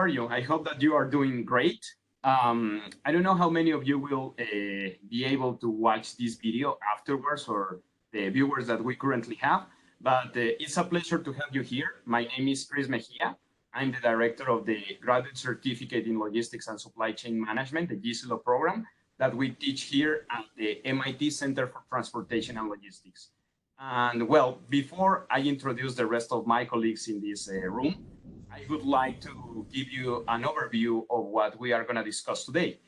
How are you? I hope that you are doing great. I don't know how many of you will be able to watch this video afterwards, or the viewers that we currently have, but it's a pleasure to have you here. My name is Chris Mejia. I'm the director of the Graduate Certificate in Logistics and Supply Chain Management, the GCLOG program that we teach here at the MIT Center for Transportation and Logistics. And well, before I introduce the rest of my colleagues in this room, I would like to give you an overview of what we are going to discuss today.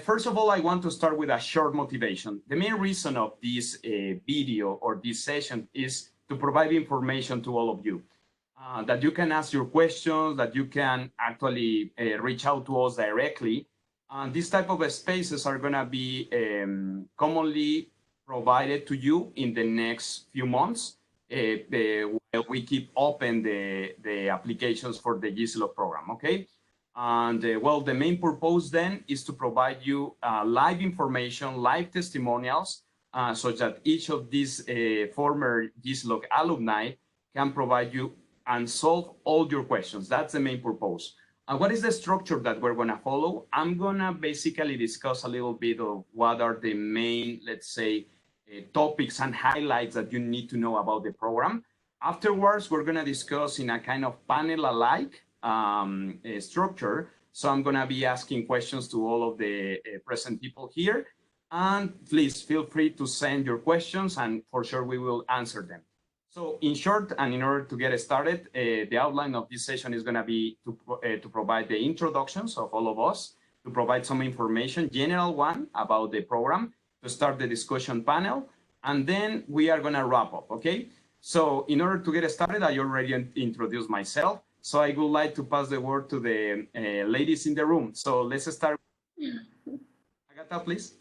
First of all, I want to start with a short motivation. The main reason of this video or this session is to provide information to all of you, that you can ask your questions, that you can actually reach out to us directly. These type of spaces are going to be commonly provided to you in the next few months. While we keep open the applications for the GCLOG program, okay? And well, the main purpose then is to provide you live information, live testimonials, so that each of these former GCLOG alumni can provide you and solve all your questions. That's the main purpose. And what is the structure that we're gonna follow? I'm gonna basically discuss a little bit of what are the main, let's say, topics and highlights that you need to know about the program. Afterwards, we're going to discuss in a kind of panel-alike structure. So I'm going to be asking questions to all of the present people here. And please feel free to send your questions, and for sure we will answer them. So in short, and in order to get started, the outline of this session is going to be to provide the introductions of all of us, to provide some information, general one, about the program, to start the discussion panel, and then we are going to wrap up, okay? So in order to get started, I already introduced myself, so I would like to pass the word to the ladies in the room. So let's start. Agatha, please.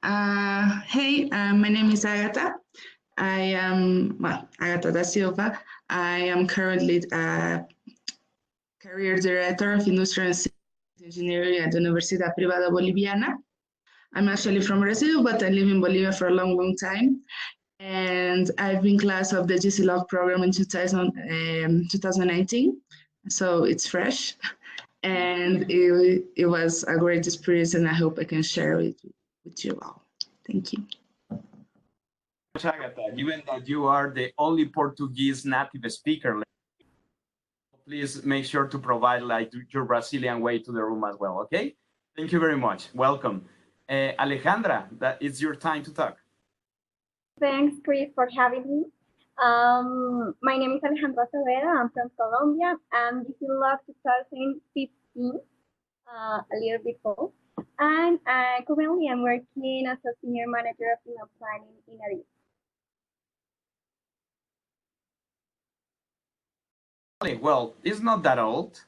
Hey, my name is Agatha. I am, Agatha da Silva. I am currently career director of Industrial and Engineering at the Universidad Privada Boliviana. I'm actually from Brazil, but I live in Bolivia for a long, long time. And I've been class of the GCLOG program in 2019. So it's fresh. And it was a great experience, and I hope I can share it with you all. Thank you. Agatha, given that you are the only Portuguese native speaker, please make sure to provide like your Brazilian way to the room as well, okay? Thank you very much. Welcome. Alejandra, it's your time to talk. Thanks, Chris, for having me. My name is Alejandra Severa. I'm from Colombia. I'm GCLOG 2015, a little bit old. And currently I'm working as a senior manager of demand planning in Aris. Well, it's not that old.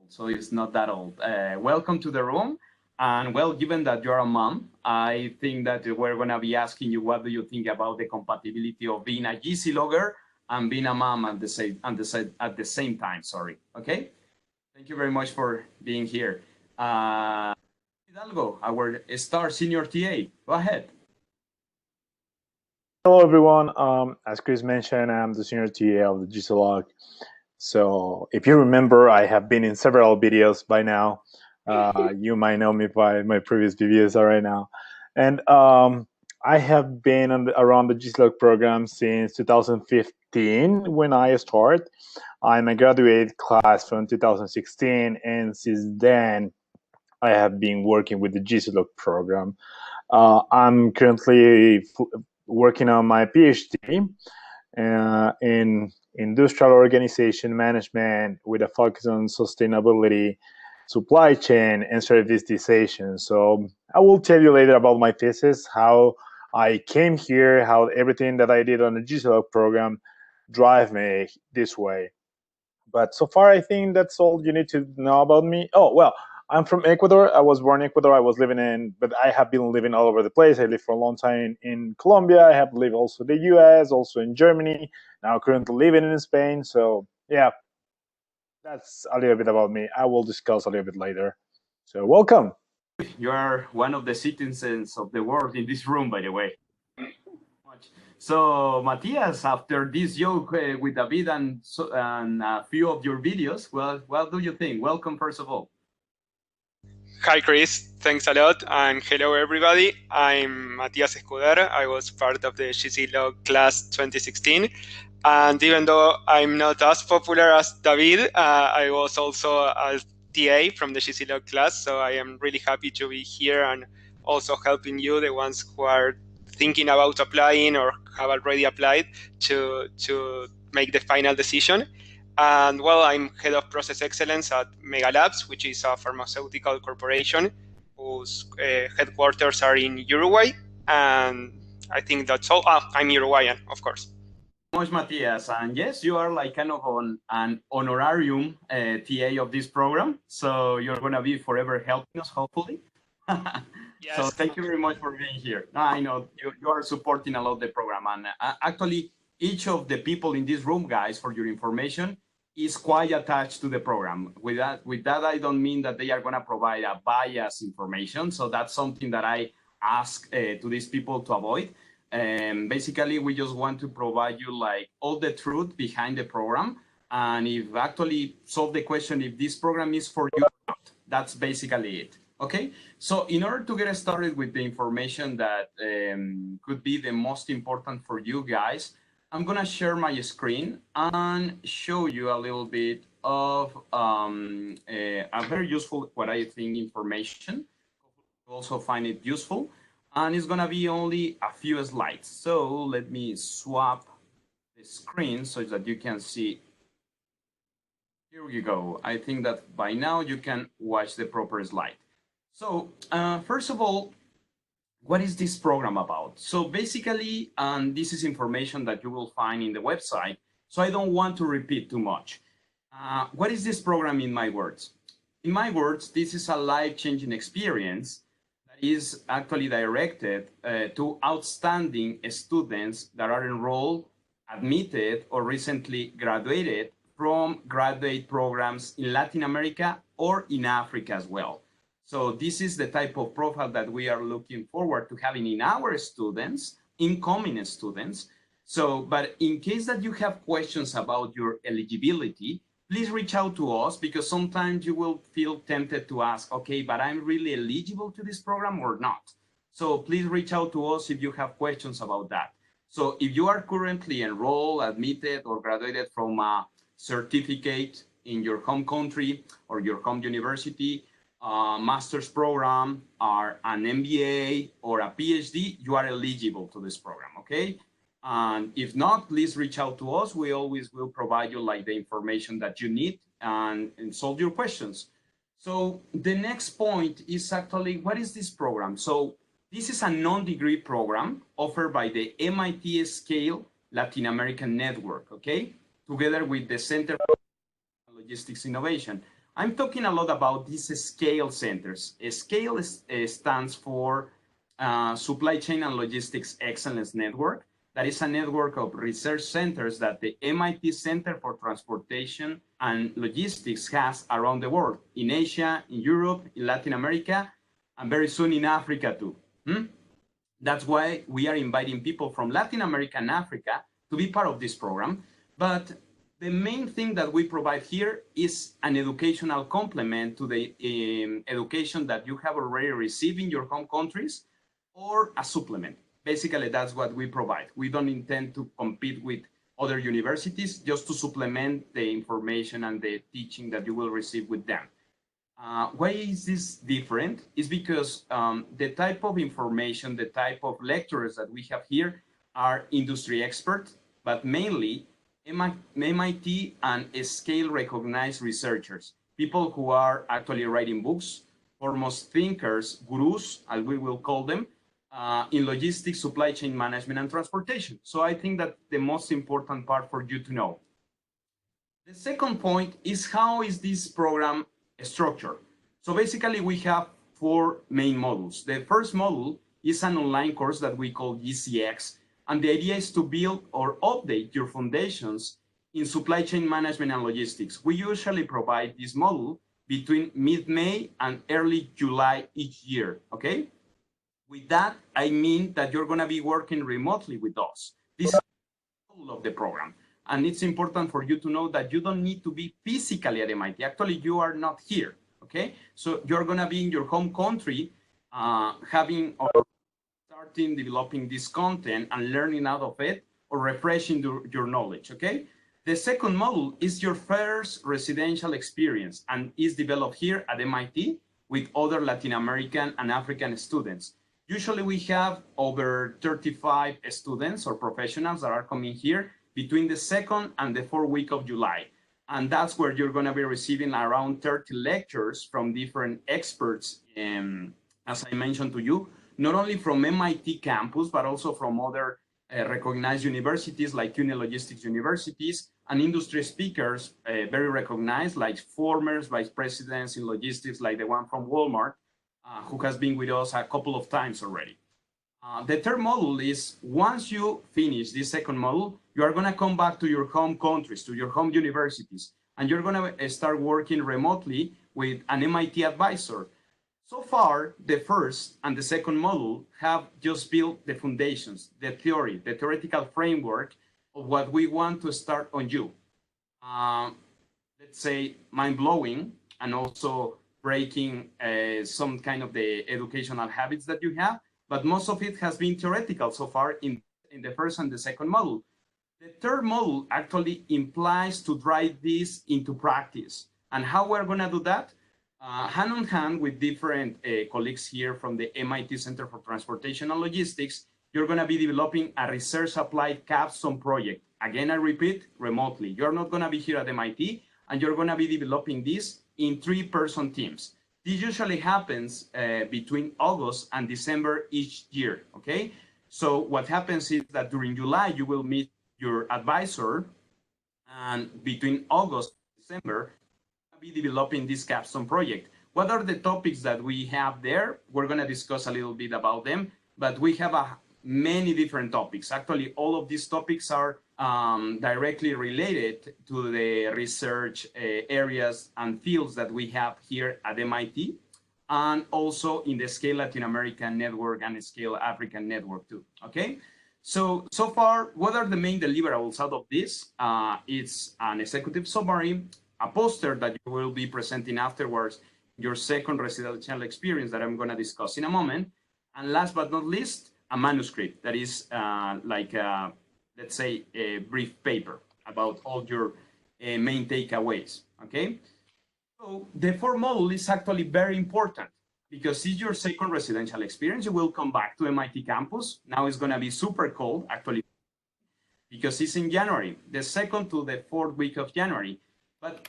So it's not that old. Welcome to the room. And well, given that you're a mom, I think that we're going to be asking you, what do you think about the compatibility of being a GCLOGger and being a mom at the same time? Sorry. Okay. Thank you very much for being here. Hidalgo, our star senior TA. Go ahead. Hello, everyone. As Chris mentioned, I'm the senior TA of the GCLOG. So if you remember, I have been in several videos by now. You might know me by my previous videos right now. And I have been around the GCLOG program since 2015 when I started. I'm a graduate class from 2016, and since then I have been working with the GCLOG program. I'm currently working on my PhD in industrial organization management with a focus on sustainability, supply chain, and servitization. So I will tell you later about my thesis, how I came here, how everything that I did on the GCLOG program drive me this way. But so far, I think that's all you need to know about me. Oh, well, I'm from Ecuador. I was born in Ecuador. I was living but I have been living all over the place. I lived for a long time in Colombia. I have lived also in the US, also in Germany. Now currently living in Spain. So yeah, that's a little bit about me. I will discuss a little bit later. So welcome. You are one of the citizens of the world in this room, by the way. So Matthias, after this joke with David and a few of your videos, well, what do you think? Welcome, first of all. Hi, Chris. Thanks a lot. And hello, everybody. I'm Matías Escuder. I was part of the GCLOG class 2016. And even though I'm not as popular as David, I was also a TA from the GCLOG class. So I am really happy to be here and also helping you, the ones who are thinking about applying or have already applied, to make the final decision. And well, I'm head of process excellence at Mega Labs, which is a pharmaceutical corporation whose headquarters are in Uruguay. And I think that's all. I'm Uruguayan, of course. Much, Matthias. And yes, you are like kind of an honorarium TA of this program. So you're going to be forever helping us, hopefully. Yes. So thank you very much for being here. I know you are supporting a lot the program. And actually, each of the people in this room, guys, for your information, is quite attached to the program. With that, I don't mean that they are going to provide a biased information. So that's something that I ask to these people to avoid. Basically, we just want to provide you like all the truth behind the program. And if actually solve the question, if this program is for you, that's basically it. Okay, so in order to get started with the information that could be the most important for you guys, I'm gonna share my screen and show you a little bit of a very useful, what I think, information. You also find it useful, and it's gonna be only a few slides. So let me swap the screen so that you can see. Here we go. I think that by now you can watch the proper slide. So first of all, what is this program about? So basically, this is information that you will find in the website, so I don't want to repeat too much. What is this program in my words? In my words, this is a life-changing experience that is actually directed to outstanding students that are enrolled, admitted, or recently graduated from graduate programs in Latin America or in Africa as well. So this is the type of profile that we are looking forward to having in our students, incoming students. So, but in case that you have questions about your eligibility, please reach out to us, because sometimes you will feel tempted to ask, okay, but I'm really eligible to this program or not. So please reach out to us if you have questions about that. So if you are currently enrolled, admitted, or graduated from a certificate in your home country or your home university, master's program, or an MBA or a PhD, you are eligible to this program, okay? And if not, please reach out to us. We always will provide you like the information that you need and solve your questions. So the next point is actually, what is this program? So this is a non-degree program offered by the MIT Scale Latin American Network, okay? Together with the Center for Logistics Innovation. I'm talking a lot about these scale centers. Scale stands for Supply Chain and Logistics Excellence Network. That is a network of research centers that the MIT Center for Transportation and Logistics has around the world, in Asia, in Europe, in Latin America, and very soon in Africa too. That's why we are inviting people from Latin America and Africa to be part of this program. But the main thing that we provide here is an educational complement to the education that you have already received in your home countries, or a supplement. Basically, that's what we provide. We don't intend to compete with other universities, just to supplement the information and the teaching that you will receive with them. Why is this different? It's because the type of information, the type of lecturers that we have here are industry experts, but mainly MIT and Scale recognized researchers, people who are actually writing books, foremost thinkers, gurus, as we will call them, in logistics, supply chain management, and transportation. So I think that the most important part for you to know. The second point is, how is this program structured? So basically, we have 4 main modules. The first module is an online course that we call GCX. And the idea is to build or update your foundations in supply chain management and logistics. We usually provide this module between mid-May and early July each year, okay? With that, I mean that you're gonna be working remotely with us. This is all of the program. And it's important for you to know that you don't need to be physically at MIT. Actually, you are not here, okay? So you're gonna be in your home country, having or starting developing this content and learning out of it or refreshing your knowledge, okay? The second module is your first residential experience and is developed here at MIT with other Latin American and African students. Usually we have over 35 students or professionals that are coming here between the 2nd and the 4th week of July. And that's where you're gonna be receiving around 30 lectures from different experts, as I mentioned to you, not only from MIT campus, but also from other recognized universities like CUNY Logistics Universities and industry speakers, very recognized, like former vice presidents in logistics, like the one from Walmart, who has been with us a couple of times already. The third module is once you finish this second module, you are going to come back to your home countries, to your home universities, and you're going to start working remotely with an MIT advisor. So far, the first and the second module have just built the foundations, the theory, the theoretical framework of what we want to start on you. Let's say mind-blowing and also breaking some kind of the educational habits that you have, but most of it has been theoretical so far in the first and the second module. The third module actually implies to drive this into practice. And how we're gonna do that? Hand in hand with different colleagues here from the MIT Center for Transportation and Logistics, you're gonna be developing a research applied capstone project. Again, I repeat, remotely. You're not gonna be here at MIT, and you're gonna be developing this in 3-person teams. This usually happens between August and December each year, okay? So what happens is that during July, you will meet your advisor, and between August and December, be developing this capstone project. What are the topics that we have there? We're going to discuss a little bit about them, but we have many different topics. Actually, all of these topics are directly related to the research areas and fields that we have here at MIT, and also in the Scale Latin American Network and Scale African Network too, okay? So far, what are the main deliverables out of this? It's an executive summary, a poster that you will be presenting afterwards, your second residential experience that I'm going to discuss in a moment. And last but not least, a manuscript that is let's say, a brief paper about all your main takeaways, okay? So the fourth module is actually very important because it's your second residential experience. You will come back to MIT campus. Now it's going to be super cold, actually, because it's in January, the 2nd to the 4th week of January. But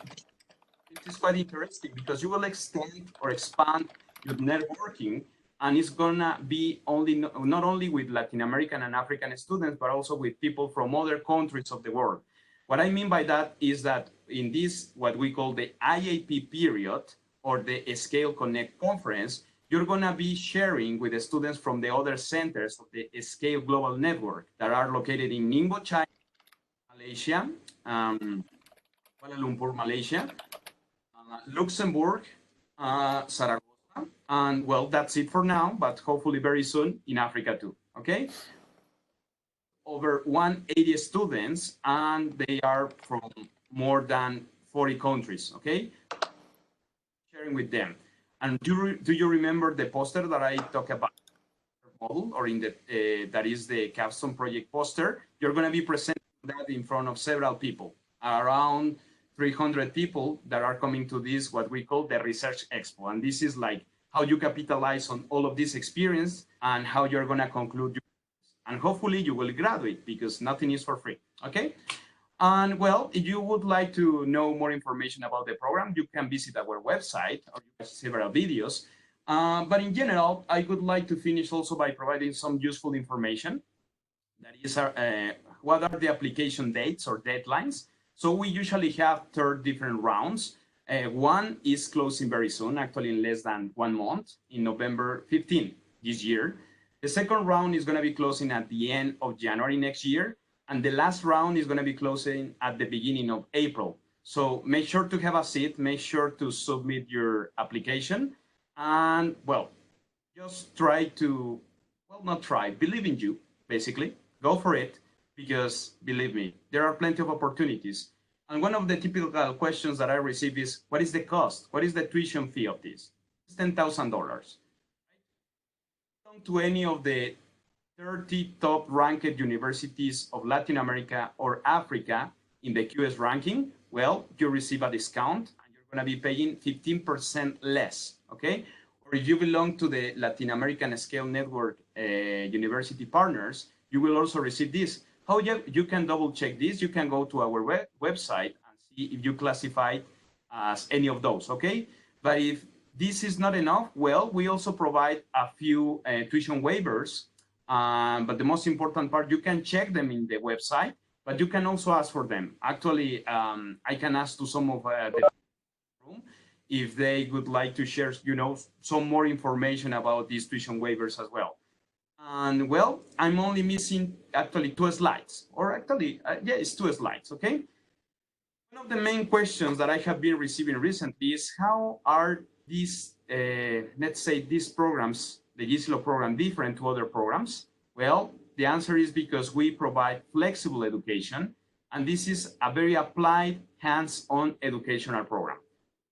it is quite interesting because you will extend or expand your networking, and it's gonna be not only with Latin American and African students, but also with people from other countries of the world. What I mean by that is that in this, what we call the IAP period or the Scale Connect conference, you're gonna be sharing with the students from the other centers of the Scale Global Network that are located in Ningbo, China, Malaysia, Kuala Lumpur, Malaysia, Luxembourg, Zaragoza, and well, that's it for now, but hopefully very soon in Africa too, okay? Over 180 students, and they are from more than 40 countries, okay? Sharing with them. And do you remember the poster that I talked about? Model, or in the that is the capstone project poster? You're gonna be presenting that in front of several people, around 300 people that are coming to this, what we call the Research Expo. And this is like how you capitalize on all of this experience and how you're going to conclude. And hopefully you will graduate because nothing is for free, okay? And well, if you would like to know more information about the program, you can visit our website or you watch several videos. But in general, I would like to finish also by providing some useful information. That is, what are the application dates or deadlines? So we usually have 3 different rounds. One is closing very soon, actually in less than 1 month, in November 15 this year. The second round is going to be closing at the end of January next year. And the last round is going to be closing at the beginning of April. So make sure to have a seat, make sure to submit your application. And well, just try to, well, not try, believe in you, basically. Go for it. because believe me, there are plenty of opportunities. And one of the typical questions that I receive is, what is the cost? What is the tuition fee of this? It's $10,000. Come to any of the 30 top ranked universities of Latin America or Africa in the QS ranking, well, you receive a discount and you're going to be paying 15% less, okay? Or if you belong to the Latin American Scale Network university partners, you will also receive this. How you can double check this? You can go to our website and see if you classify as any of those, okay? But if this is not enough, well, we also provide a few tuition waivers. But the most important part, you can check them in the website, but you can also ask for them. Actually, I can ask to some of the room if they would like to share, you know, some more information about these tuition waivers as well. And well, I'm only missing actually 2 slides, or actually, yeah, it's 2 slides, okay? One of the main questions that I have been receiving recently is how are these, let's say, these programs, the GCLOG program, different to other programs? Well, the answer is because we provide flexible education, and this is a very applied, hands-on educational program.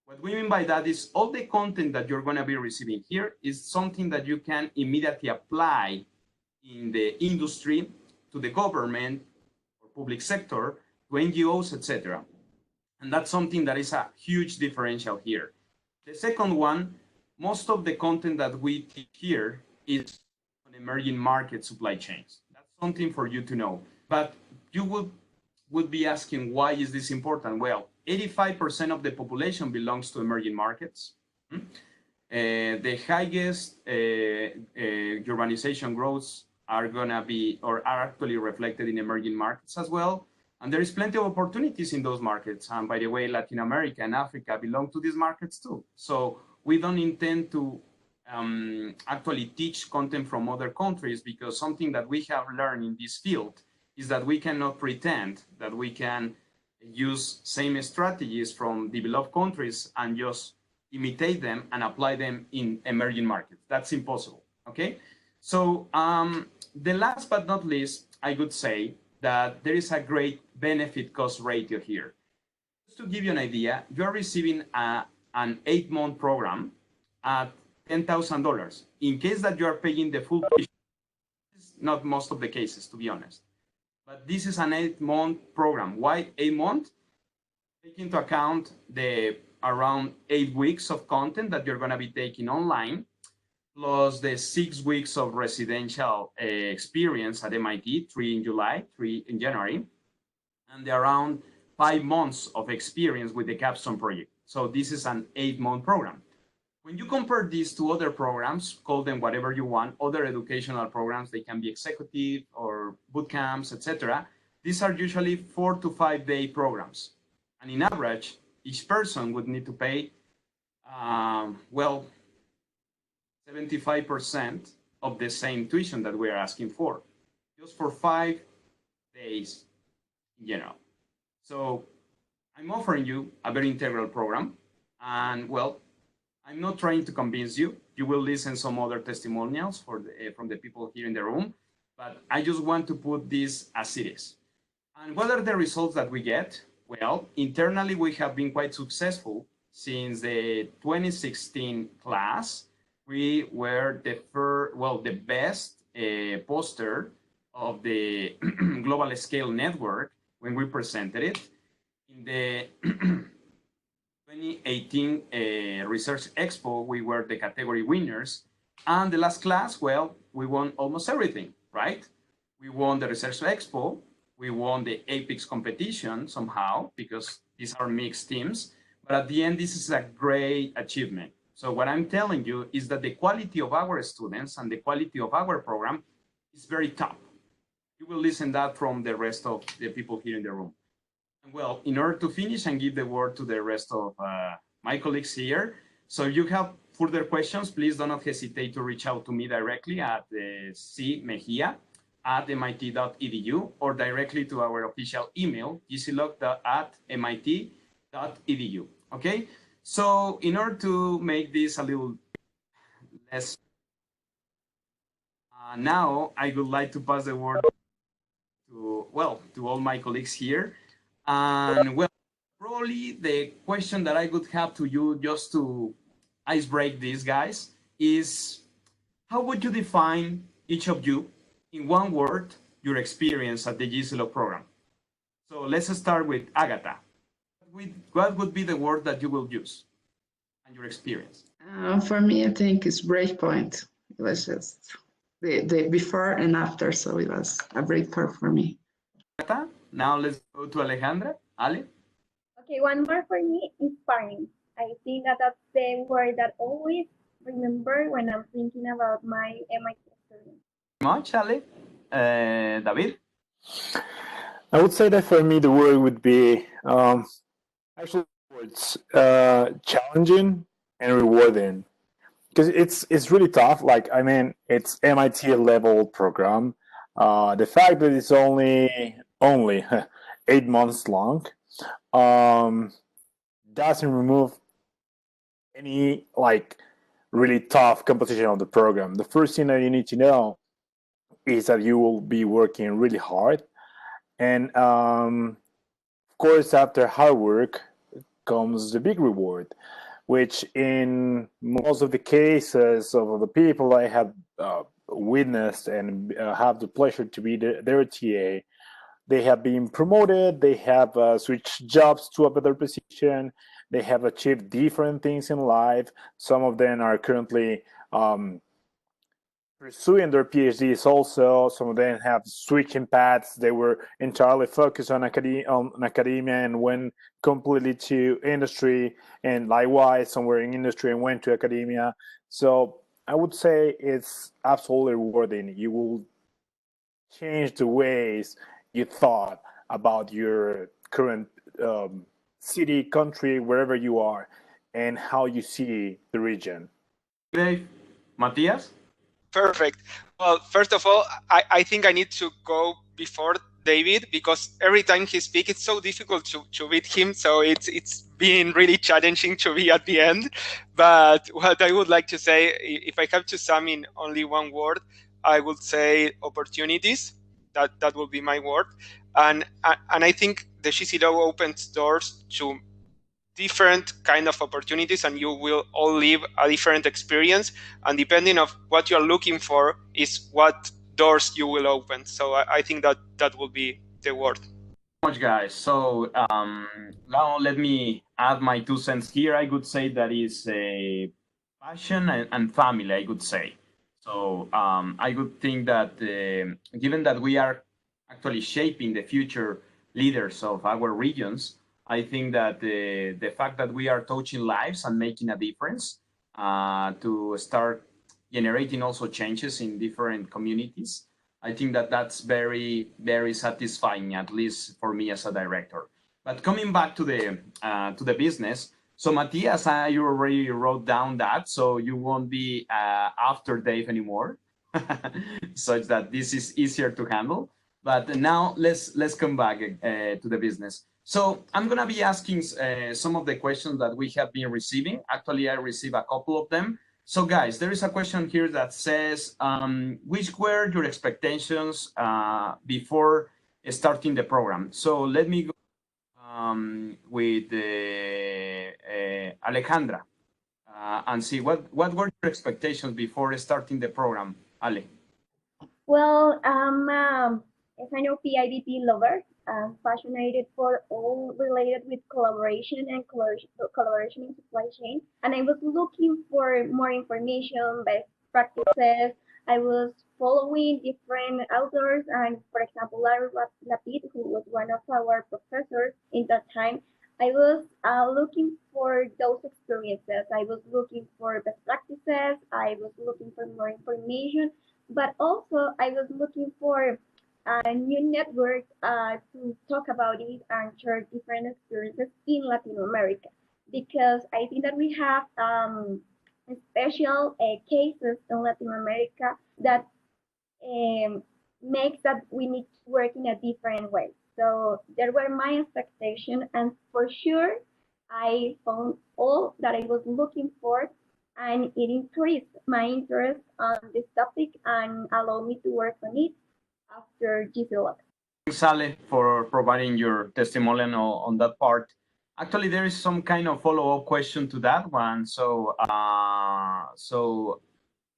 What we mean by that is all the content that you're going to be receiving here is something that you can immediately apply in the industry, to the government or public sector, to NGOs, etc. And that's something that is a huge differential here. The second one, most of the content that we teach here is on emerging market supply chains. That's something for you to know. But you would be asking, why is this important? Well, 85% of the population belongs to emerging markets. The highest urbanization growths are gonna be, or are actually reflected in emerging markets as well. And there is plenty of opportunities in those markets. And by the way, Latin America and Africa belong to these markets too. So we don't intend to actually teach content from other countries, because something that we have learned in this field is that we cannot pretend that we can use same strategies from developed countries and just imitate them and apply them in emerging markets. That's impossible, okay? So the last but not least, I would say that there is a great benefit cost ratio here. Just to give you an idea, you're receiving an 8-month program at $10,000. In case that you are paying the full tuition, not most of the cases, to be honest. But this is an 8-month program. Why 8 months? Take into account the around 8 weeks of content that you're going to be taking online, plus the 6 weeks of residential experience at MIT, 3 in July, 3 in January, and the around 5 months of experience with the capstone project. So this is an 8-month program. When you compare this to other programs, call them whatever you want, other educational programs, they can be executive or boot camps, etc. These are usually 4 to 5 day programs. And in average, each person would need to pay, well, 75% of the same tuition that we're asking for, just for 5 days in general. So I'm offering you a very integral program, and well, I'm not trying to convince you. You will listen some other testimonials from the people here in the room, but I just want to put this as it is. And what are the results that we get? Well, internally, we have been quite successful. Since the 2016 class, we were the best poster of the Global Scale Network when we presented it. In the 2018 Research Expo, we were the category winners. And the last class, well, we won almost everything, right? We won the Research Expo. We won the Apex competition somehow, because these are mixed teams. But at the end, this is a great achievement. So what I'm telling you is that the quality of our students and the quality of our program is very top. You will listen that from the rest of the people here in the room. And well, in order to finish and give the word to the rest of my colleagues here, so if you have further questions, please do not hesitate to reach out to me directly at cmejia@mit.edu or directly to our official email, gclog@mit.edu. Okay? So in order to make this a little less, now I would like to pass the word to well, to all my colleagues here. And well, probably the question that I would have to you just to ice break these guys is, how would you define, each of you, in one word, your experience at the GCLOG program? So let's start with Agatha. What would be the word that you will use and your experience? For me, I think it's breakpoint. It was just the before and after, so it was a breakpoint for me. Agatha, now let's go to Alejandra. Ale? Okay, one more for me, inspiring. I think that that's the word that I always remember when I'm thinking about my MIT experience. Much, Ale? David? I would say that for me, the word would be actually words challenging and rewarding, because it's really tough. Like, I mean, it's MIT level program. The fact that it's only 8 months long doesn't remove any like really tough composition of the program. The first thing that you need to know is that you will be working really hard, and of course, after hard work comes the big reward, which in most of the cases of the people I have witnessed and have the pleasure to be their TA, they have been promoted, they have switched jobs to a better position, they have achieved different things in life. Some of them are currently pursuing their PhDs also. Some of them have switching paths. They were entirely focused on academia and went completely to industry, and likewise, some were in industry and went to academia. So I would say it's absolutely rewarding. You will change the ways you thought about your current city, country, wherever you are, and how you see the region. Dave? Matthias? Perfect. Well, first of all, I think I need to go before David, because every time he speaks, it's so difficult to beat him. So it's been really challenging to be at the end. But what I would like to say, if I have to sum in only one word, I would say opportunities. That will be my word. And I think the GCLOG opens doors to different kind of opportunities, and you will all live a different experience, and depending of what you're looking for is what doors you will open. So I think that will be the word. Much, guys. So now let me add my 2 cents here. I would say that is a passion and family, I would say. So I would think that given that we are actually shaping the future leaders of our regions, I think that the fact that we are touching lives and making a difference to start generating also changes in different communities, I think that that's very, very satisfying, at least for me as a director. But coming back to the business, so Matthias, you already wrote down that, so you won't be after Dave anymore, such that this is easier to handle. But now let's come back to the business. So I'm gonna be asking some of the questions that we have been receiving. Actually, I received a couple of them. So guys, there is a question here that says, which were your expectations before starting the program? So let me go with Alejandra and see what were your expectations before starting the program, Ale? Well, as I know, PIDP lover, passionate for all related with collaboration and collaboration in supply chain. And I was looking for more information, best practices. I was following different authors, and for example, Larry Lapid, who was one of our professors in that time. I was looking for those experiences. I was looking for best practices. I was looking for more information, but also I was looking for a new network to talk about it and share different experiences in Latin America, because I think that we have special cases in Latin America that makes that we need to work in a different way. So there were my expectations, and for sure I found all that I was looking for, and it increased my interest on this topic and allowed me to work on it after GCLOG. Thanks, Sale, for providing your testimonial on that part. Actually, there is some kind of follow-up question to that one. So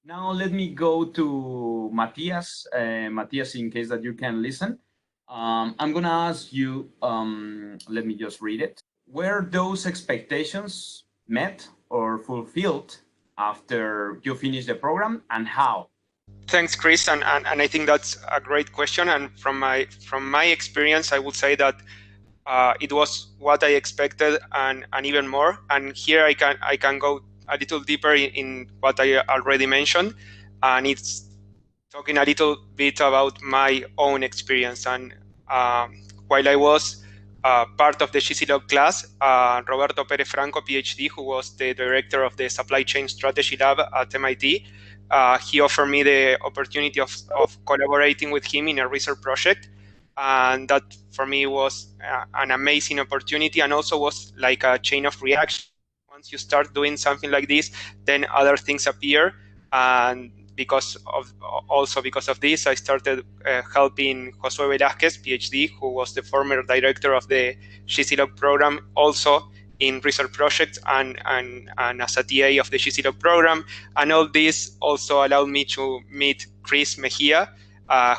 now let me go to Matthias. Matthias, in case that you can listen. I'm going to ask you, let me just read it. Were those expectations met or fulfilled after you finish the program, and how? Thanks, Chris, and I think that's a great question. And from my experience, I would say that it was what I expected and even more. And here I can go a little deeper in what I already mentioned, and it's talking a little bit about my own experience. And while I was part of the GCLOG class, Roberto Pérez Franco, PhD, who was the director of the Supply Chain Strategy Lab at MIT, he offered me the opportunity of collaborating with him in a research project. And that for me was an amazing opportunity, and also was like a chain of reaction. Once you start doing something like this, then other things appear. And because of this, I started helping Josué Velázquez, PhD, who was the former director of the GCLOG program, also in research projects and as a TA of the GCLOG program. And all this also allowed me to meet Chris Mejia,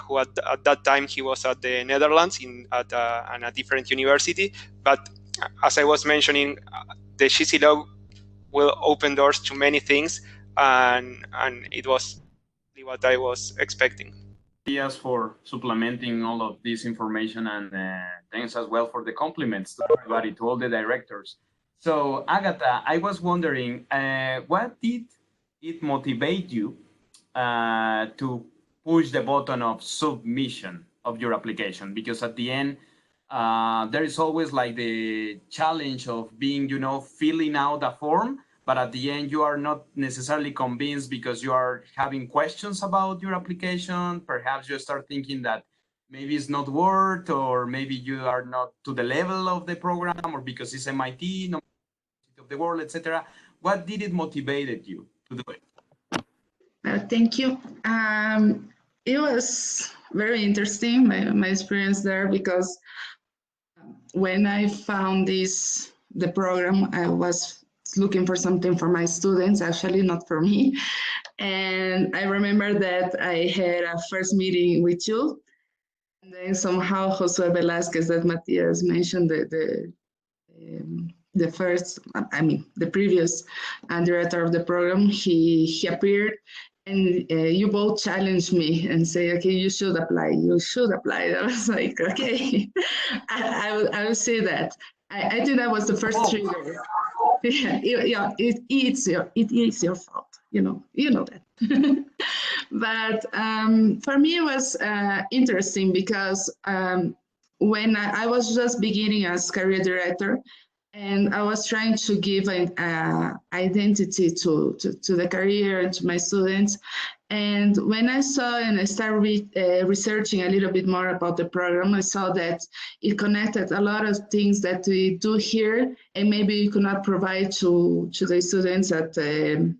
who at that time he was at the Netherlands at a different university. But as I was mentioning, the GCLOG will open doors to many things, and it was what I was expecting. Yes, for supplementing all of this information, and thanks as well for the compliments to everybody, to all the directors. So Agatha, I was wondering, what did it motivate you to push the button of submission of your application? Because at the end, there is always like the challenge of being, filling out a form, but at the end you are not necessarily convinced because you are having questions about your application. Perhaps you start thinking that maybe it's not worth, or maybe you are not to the level of the program, or because it's MIT, no of the world, etc. What did it motivated you to do it? Thank you. It was very interesting, my experience there, because when I found the program, I was looking for something for my students, actually, not for me. And I remember that I had a first meeting with you, and then somehow Josué Velázquez, that Matthias mentioned, the previous director of the program, he appeared, and you both challenged me and say, okay, you should apply. I was like, okay, I will say that. I think that was the first trigger. Yeah, it is your fault. You know that. But for me, it was interesting because when I was just beginning as career director, and I was trying to give an identity to the career and to my students. And when I saw and I started researching a little bit more about the program, I saw that it connected a lot of things that we do here, and maybe we could not provide to the students at the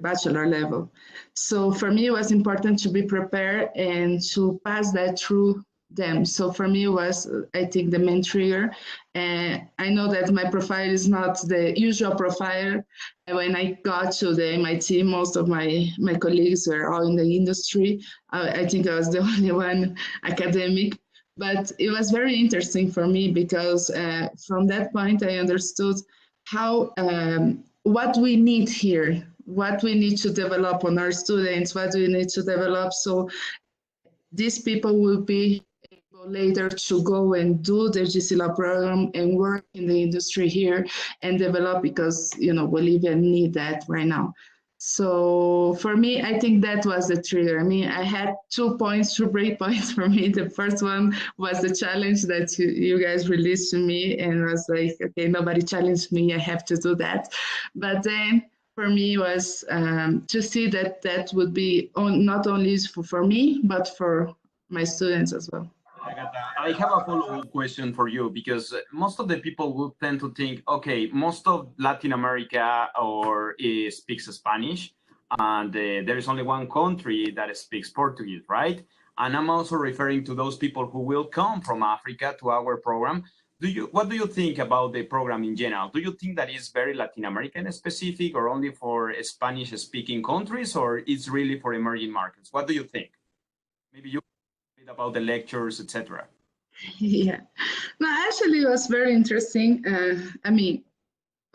bachelor level. So for me, it was important to be prepared and to pass that through them. So for me, it was, I think, the main trigger. And I know that my profile is not the usual profile. And when I got to the MIT, most of my colleagues were all in the industry. I think I was the only one academic. But it was very interesting for me because from that point, I understood how what we need here, what we need to develop on our students, what we need to develop so these people will be able later to go and do the GCLOG program and work in the industry here and develop, because Bolivia need that right now. So for me, I think that was the trigger. I mean, I had 2 break points for me. The first one was the challenge that you guys released to me, and I was like, okay, nobody challenged me, I have to do that. But then for me was to see that would be not only useful for me, but for my students as well. I have a follow-up question for you, because most of the people will tend to think, okay, most of Latin America speaks Spanish, and there is only one country that speaks Portuguese, right? and I'm also referring to those people who will come from Africa to our program. What do you think about the program in general? Do you think that it's very Latin American specific or only for Spanish speaking countries, or it's really for emerging markets? What do you think? Maybe you bit about the lectures, etc. Yeah, no, actually, it was very interesting. I mean,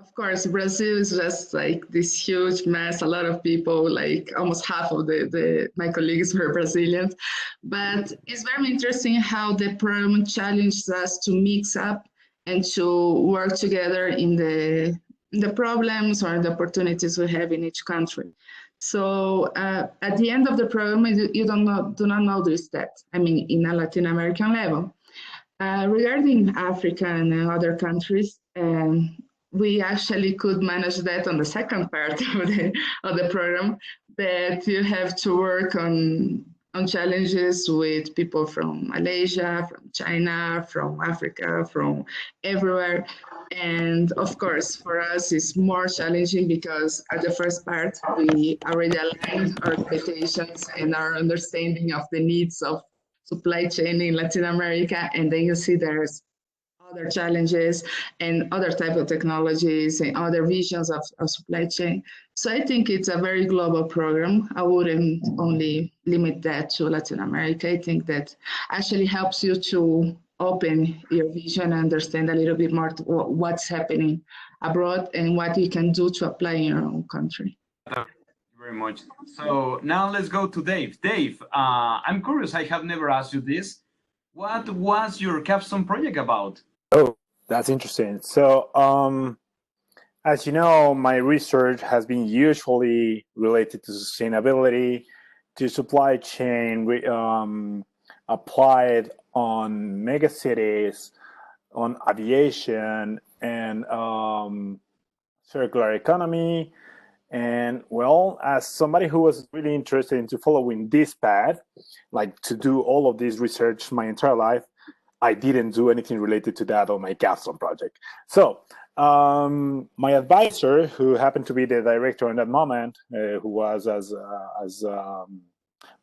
of course, Brazil is just like this huge mess. A lot of people, like almost half of my colleagues were Brazilians. But it's very interesting how the program challenged us to mix up and to work together in the problems or the opportunities we have in each country. So at the end of the program, you do not notice that. I mean, in a Latin American level. Regarding Africa and other countries, we actually could manage that on the second part of the program, that you have to work on challenges with people from Malaysia, from China, from Africa, from everywhere. And of course, for us, it's more challenging because at the first part, we already aligned our expectations and our understanding of the needs of supply chain in Latin America, and then you see there's other challenges and other type of technologies and other visions of supply chain. So I think it's a very global program. I wouldn't only limit that to Latin America. I think that actually helps you to open your vision and understand a little bit more what's happening abroad and what you can do to apply in your own country. Thank you very much. So now let's go to Dave. Dave, I'm curious, I have never asked you this. What was your capstone project about? Oh, that's interesting. So, as you know, my research has been usually related to sustainability, to supply chain, applied on megacities, on aviation, and circular economy. And well, as somebody who was really interested into following this path, like to do all of this research my entire life, I didn't do anything related to that on my capstone project. So my advisor, who happened to be the director in that moment, who was, as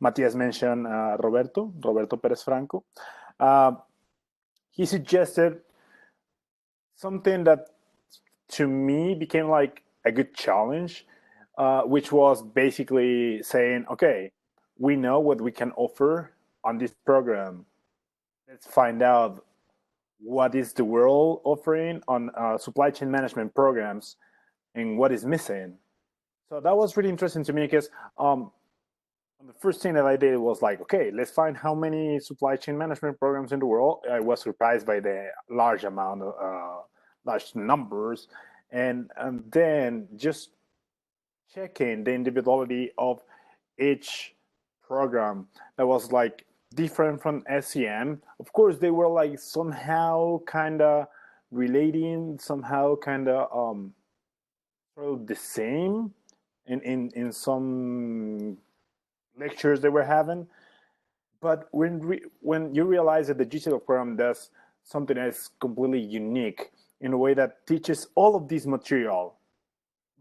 Matias mentioned, Roberto Perez Franco, he suggested something that to me became like a good challenge, which was basically saying, okay, we know what we can offer on this program. Let's find out what is the world offering on supply chain management programs and what is missing. So that was really interesting to me because the first thing that I did was like, okay, let's find how many supply chain management programs in the world. I was surprised by the large amount of large numbers, and then just checking the individuality of each program that was like different from SCM. Of course, they were like somehow kind of relating, somehow kind of sort of the same in some lectures they were having. But when you realize that the GCLOG program does something that's completely unique in a way that teaches all of this material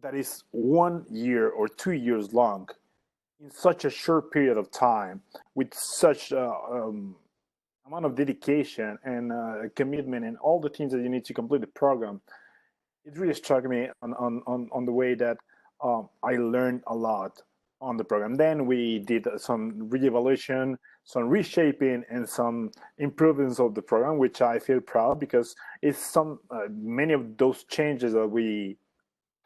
that is 1 year or 2 years long in such a short period of time with such amount of dedication and commitment and all the things that you need to complete the program, it really struck me on the way that I learned a lot on the program. Then we did some re-evaluation, some reshaping, and some improvements of the program, which I feel proud because it's many of those changes that we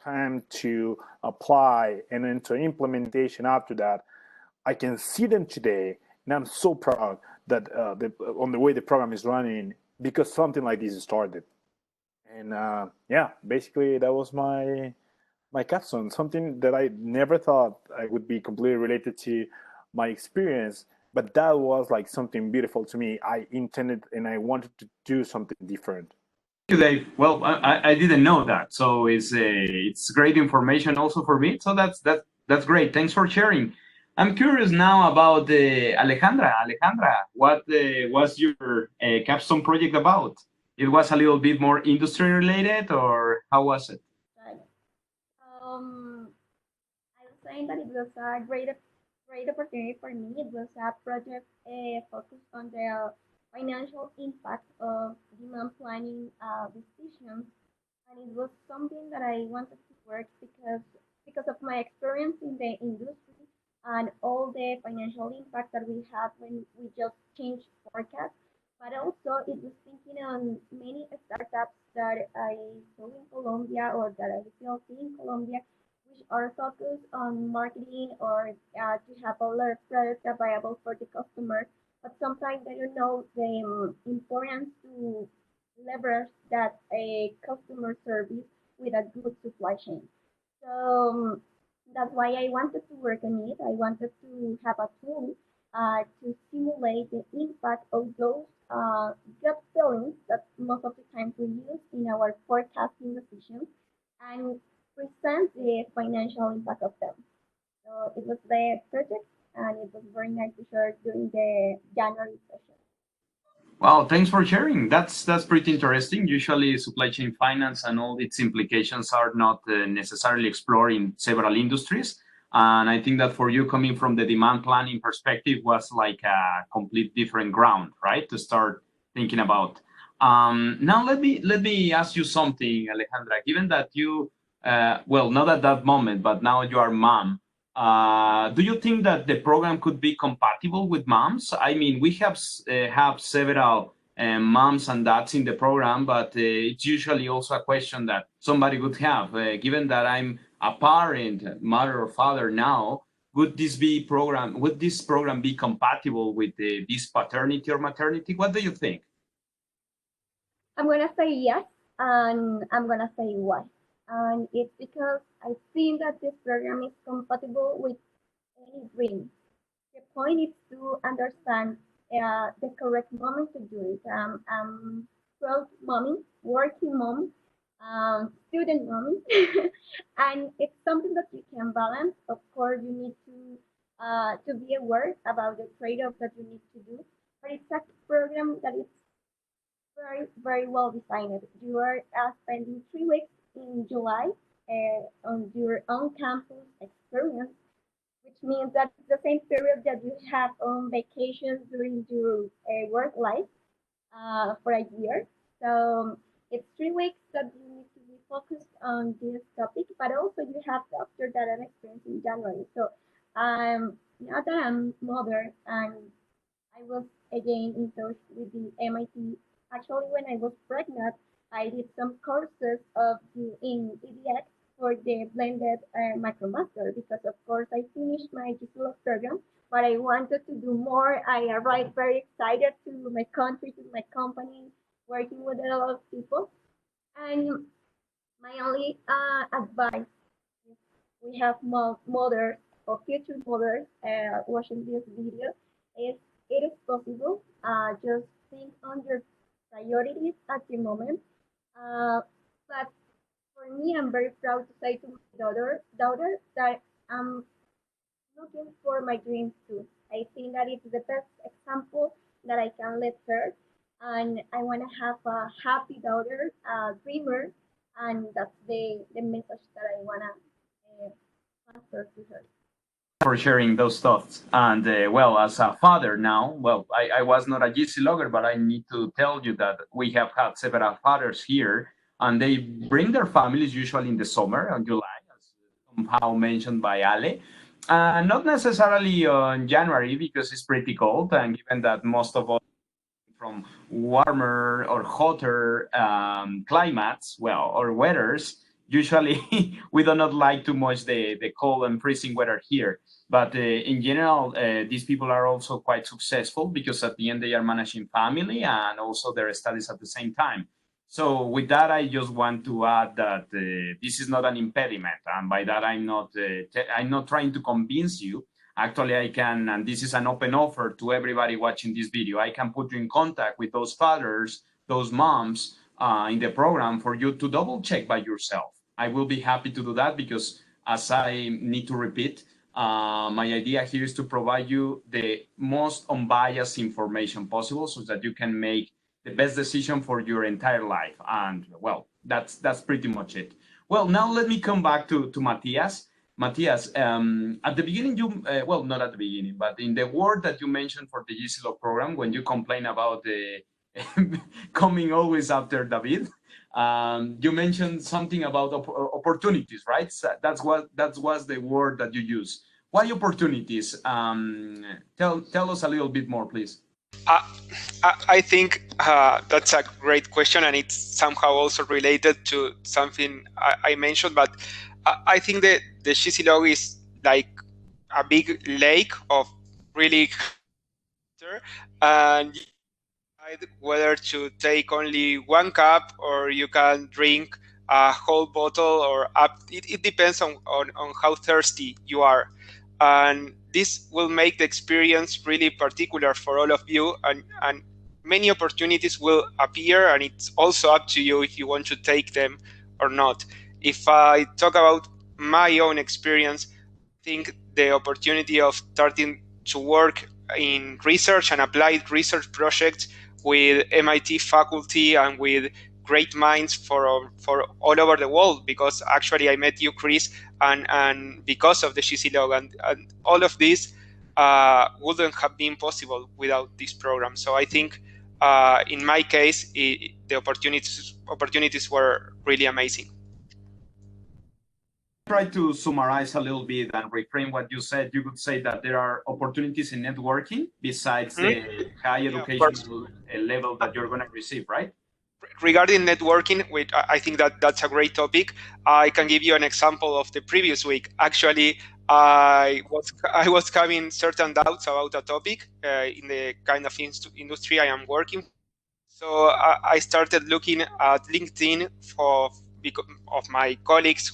time to apply and into implementation after that, I can see them today, and I'm so proud that on the way the program is running because something like this started. And yeah, basically that was my capstone, something that I never thought I would be completely related to my experience, but that was like something beautiful to me. I intended and I wanted to do something different. Thank you, Dave. Well, I didn't know that, so it's great information also for me. So that's great. Thanks for sharing. I'm curious now about Alejandra. Alejandra, what was your capstone project about? It was a little bit more industry related, or how was it? Right. I was saying that it was a great great opportunity for me. It was a project focused on the financial impact of demand planning decisions, and it was something that I wanted to work because of my experience in the industry and all the financial impact that we had when we just changed forecast. But also, it was thinking on many startups that I saw in Colombia or that I still see in Colombia, which are focused on marketing or to have all their products available for the customer. But sometimes they don't know the importance to leverage that a customer service with a good supply chain. So that's why I wanted to work on it. I wanted to have a tool to simulate the impact of those gut feelings that most of the time we use in our forecasting decisions and present the financial impact of them. So it was the project and it was very nice to share during the January session. Well, thanks for sharing. That's pretty interesting. Usually, supply chain finance and all its implications are not necessarily explored in several industries. And I think that for you, coming from the demand planning perspective, was like a complete different ground, right? To start thinking about. Now, let me ask you something, Alejandra. Given that you, well, not at that moment, but now you are mom. Do you think that the program could be compatible with moms? I mean, we have several moms and dads in the program, but it's usually also a question that somebody would have. Given that I'm a parent, mother or father now, would this program be compatible with this paternity or maternity? What do you think? I'm gonna say yes, and I'm gonna say why. And it's because I think that this program is compatible with any dream. The point is to understand the correct moment to do it. 12 mommy, working mom, student mommy, and it's something that you can balance. Of course, you need to be aware about the trade-off that you need to do, but it's a program that is very, very well designed. You are spending 3 weeks in July on your own campus experience, which means that it's the same period that you have on vacations during your work life for a year. So it's 3 weeks that you need to be focused on this topic, but also you have to after that an experience in January. So now that I'm mother and I was again in touch with the MIT. Actually, when I was pregnant, I did some courses in EDX for the blended MicroMaster because, of course, I finished my GCLOG program, but I wanted to do more. I arrived very excited to my country, to my company, working with a lot of people. And my only advice if we have mothers or future mothers watching this video is it is possible. Just think on your priorities at the moment. Uh, but for me, I'm very proud to say to my daughter that I'm looking for my dreams too. I think that it's the best example that I can let her. And I want to have a happy daughter, a dreamer, and that's the message that I want to transfer to her. For sharing those thoughts. And well, as a father now, well, I was not a GC logger, but I need to tell you that we have had several fathers here, and they bring their families usually in the summer, on July, as somehow mentioned by Ale. Not necessarily on January because it's pretty cold, and given that most of us from warmer or hotter climates, well, or weathers, usually we do not like too much the cold and freezing weather here. But in general, these people are also quite successful because at the end they are managing family and also their studies at the same time. So with that, I just want to add that this is not an impediment, and by that I'm not trying to convince you. Actually, I can, and this is an open offer to everybody watching this video. I can put you in contact with those fathers, those moms in the program for you to double check by yourself. I will be happy to do that because, as I need to repeat, my idea here is to provide you the most unbiased information possible so that you can make the best decision for your entire life. And well, that's pretty much it. Well, now let me come back to Matthias. Matthias, at the beginning, well, not at the beginning, but in the word that you mentioned for the GCLOG program, when you complain about the coming always after David, you mentioned something about opportunities, right? So that was the word that you used. What opportunities? Tell us a little bit more, please. I think that's a great question, and it's somehow also related to something I mentioned. But I think that the GCLOG is like a big lake of really water, and you decide whether to take only one cup or you can drink a whole bottle, or up. It depends on how thirsty you are. And this will make the experience really particular for all of you, and many opportunities will appear, and it's also up to you if you want to take them or not. If I talk about my own experience, I think the opportunity of starting to work in research and applied research projects with MIT faculty and with great minds for all over the world, because actually I met you, Chris, and because of the GCLOG, and all of this wouldn't have been possible without this program. So I think in my case, the opportunities were really amazing. Try to summarize a little bit and reframe what you said. You could say that there are opportunities in networking besides the high educational level that you're going to receive, right? Regarding networking, which I think that's a great topic, I can give you an example of the previous week. Actually, I was having certain doubts about a topic in the kind of industry I am working. So I started looking at LinkedIn of my colleagues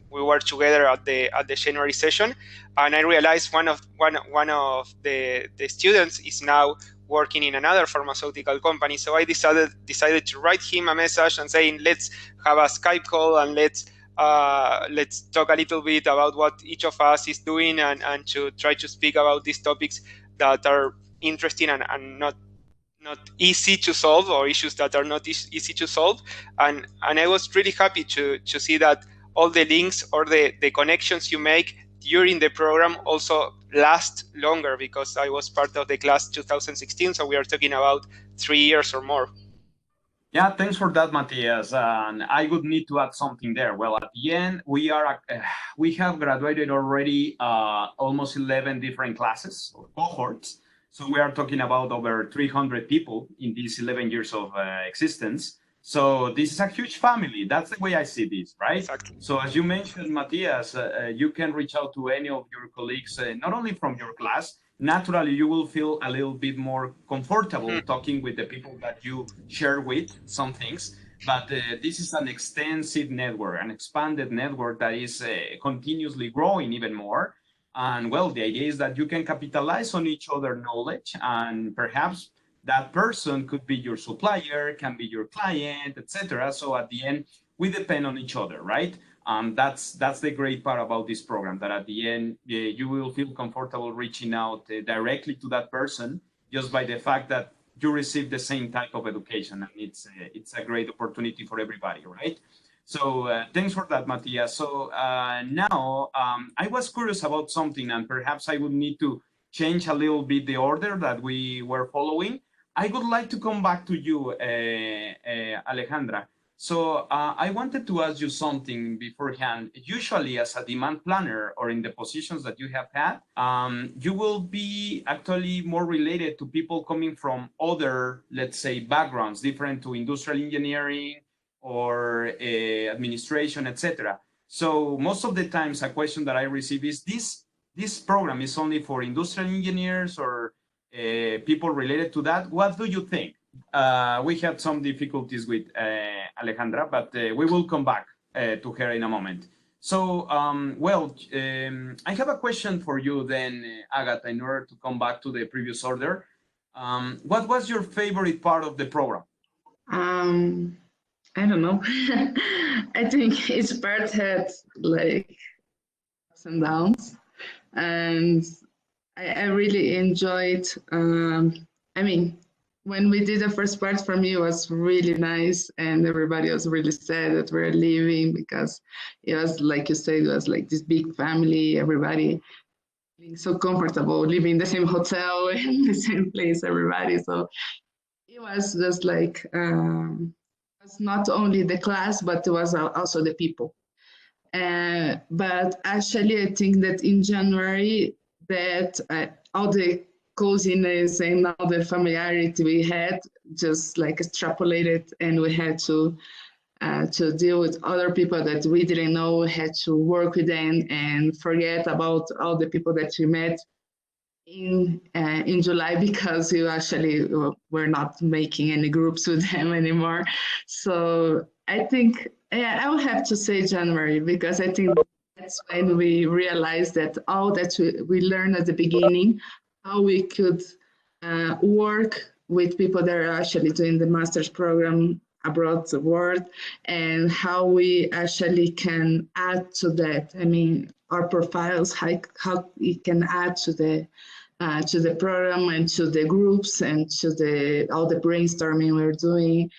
we were together at the January session, and I realized one of the students is now working in another pharmaceutical company. So I decided to write him a message and saying, let's have a Skype call and let's talk a little bit about what each of us is doing, and to try to speak about these topics that are interesting and not easy to solve, or issues that are not easy to solve. And I was really happy to see that all the links or the connections you make during the program also last longer, because I was part of the class 2016, so we are talking about 3 years or more. Yeah, thanks for that, Matthias. And I would need to add something there. Well, at the end, we have graduated already almost 11 different classes or cohorts. So we are talking about over 300 people in these 11 years of existence. So this is a huge family. That's the way I see this, right? Exactly. So as you mentioned, Matthias, you can reach out to any of your colleagues, not only from your class. Naturally, you will feel a little bit more comfortable talking with the people that you share with some things. But this is an extensive network, an expanded network that is continuously growing even more. And well, the idea is that you can capitalize on each other's knowledge, and perhaps that person could be your supplier, can be your client, etc. So at the end, we depend on each other, right? That's the great part about this program, that at the end, you will feel comfortable reaching out directly to that person just by the fact that you receive the same type of education, and it's a great opportunity for everybody, right? So thanks for that, Matthias. So now I was curious about something, and perhaps I would need to change a little bit the order that we were following. I would like to come back to you, Alejandra. So I wanted to ask you something beforehand. Usually as a demand planner, or in the positions that you have had, you will be actually more related to people coming from other, let's say, backgrounds, different to industrial engineering or administration, etc. So most of the times a question that I receive is, this program is only for industrial engineers or people related to that. What do you think? We had some difficulties with Alejandra, but we will come back to her in a moment. So, I have a question for you then, Agatha, in order to come back to the previous order. What was your favorite part of the program? I don't know. I think each part had like ups and downs, and I really enjoyed. I mean, when we did the first part, for me, it was really nice, and everybody was really sad that we're leaving because it was, like you said, it was like this big family, everybody feeling so comfortable, living in the same hotel in the same place, everybody. So it was just like, it was not only the class, but it was also the people. But actually, I think that in January, that all the coziness and all the familiarity we had just like extrapolated, and we had to deal with other people that we didn't know. We had to work with them and forget about all the people that we met in July, because we actually were not making any groups with them anymore. So I think, yeah, I would have to say January, because I think that's when we realized that all that we learned at the beginning, how we could work with people that are actually doing the master's program abroad the world, and how we actually can add to that. I mean, our profiles, how we can add to the program and to the groups and to all the brainstorming we're doing.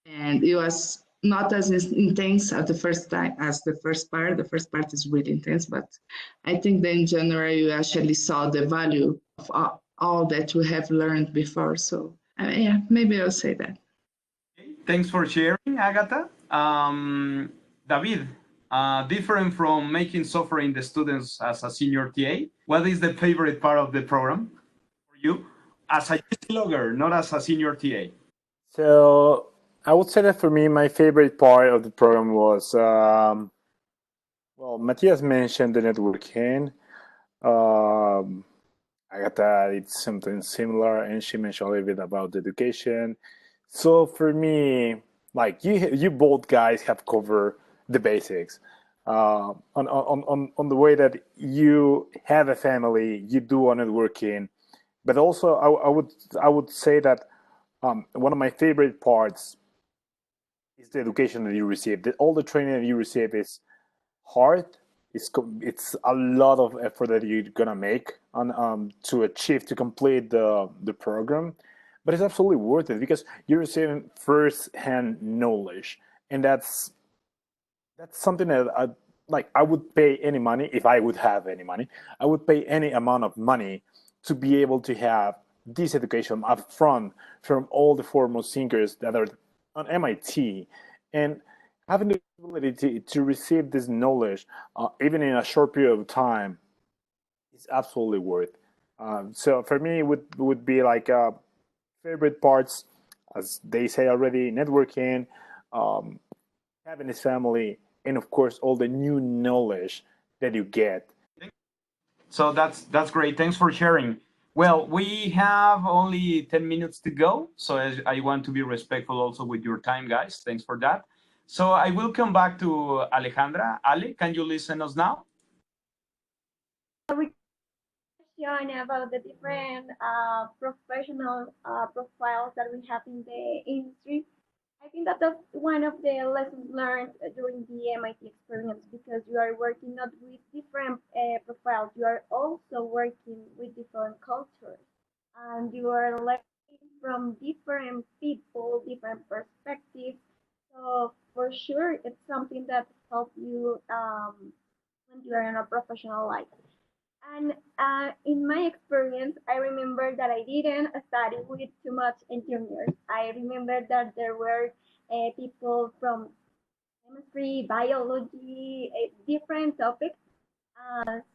And it was not as intense at the first time as the first part. The first part is really intense, but I think that in January we actually saw the value of all that we have learned before. So yeah, maybe I'll say that. Thanks for sharing, Agatha. David, different from making software in the students as a senior TA, what is the favorite part of the program for you as a logger, not as a senior TA? So I would say that for me, my favorite part of the program was, well, Matthias mentioned the networking. Agatha did something similar, and she mentioned a little bit about the education. So for me, like you both guys have covered the basics. On the way that you have a family, you do a networking, but also I would say that one of my favorite parts is the education that you receive. All the training that you receive is hard. It's a lot of effort that you're gonna make on to complete the program, but it's absolutely worth it because you're receiving first-hand knowledge, and that's something that I would pay any money if I would have any money. I would pay any amount of money to be able to have this education up front from all the foremost thinkers that are on MIT, and having the ability to receive this knowledge, even in a short period of time, is absolutely worth. So for me, it would be like favorite parts, as they say already, networking, having this family, and of course all the new knowledge that you get. So that's great. Thanks for sharing. Well, we have only 10 minutes to go, so I want to be respectful also with your time, guys. Thanks for that. So I will come back to Alejandra. Ale, can you listen us now? About the different professional profiles that we have in the industry. I think that that's one of the lessons learned during the MIT experience, because you are working not with different profiles, you are also working with different cultures, and you are learning from different people, different perspectives. So for sure, it's something that helps you when you are in a professional life. And in my experience, I remember that I didn't study with too much engineers. I remember that there were people from chemistry, biology, different topics,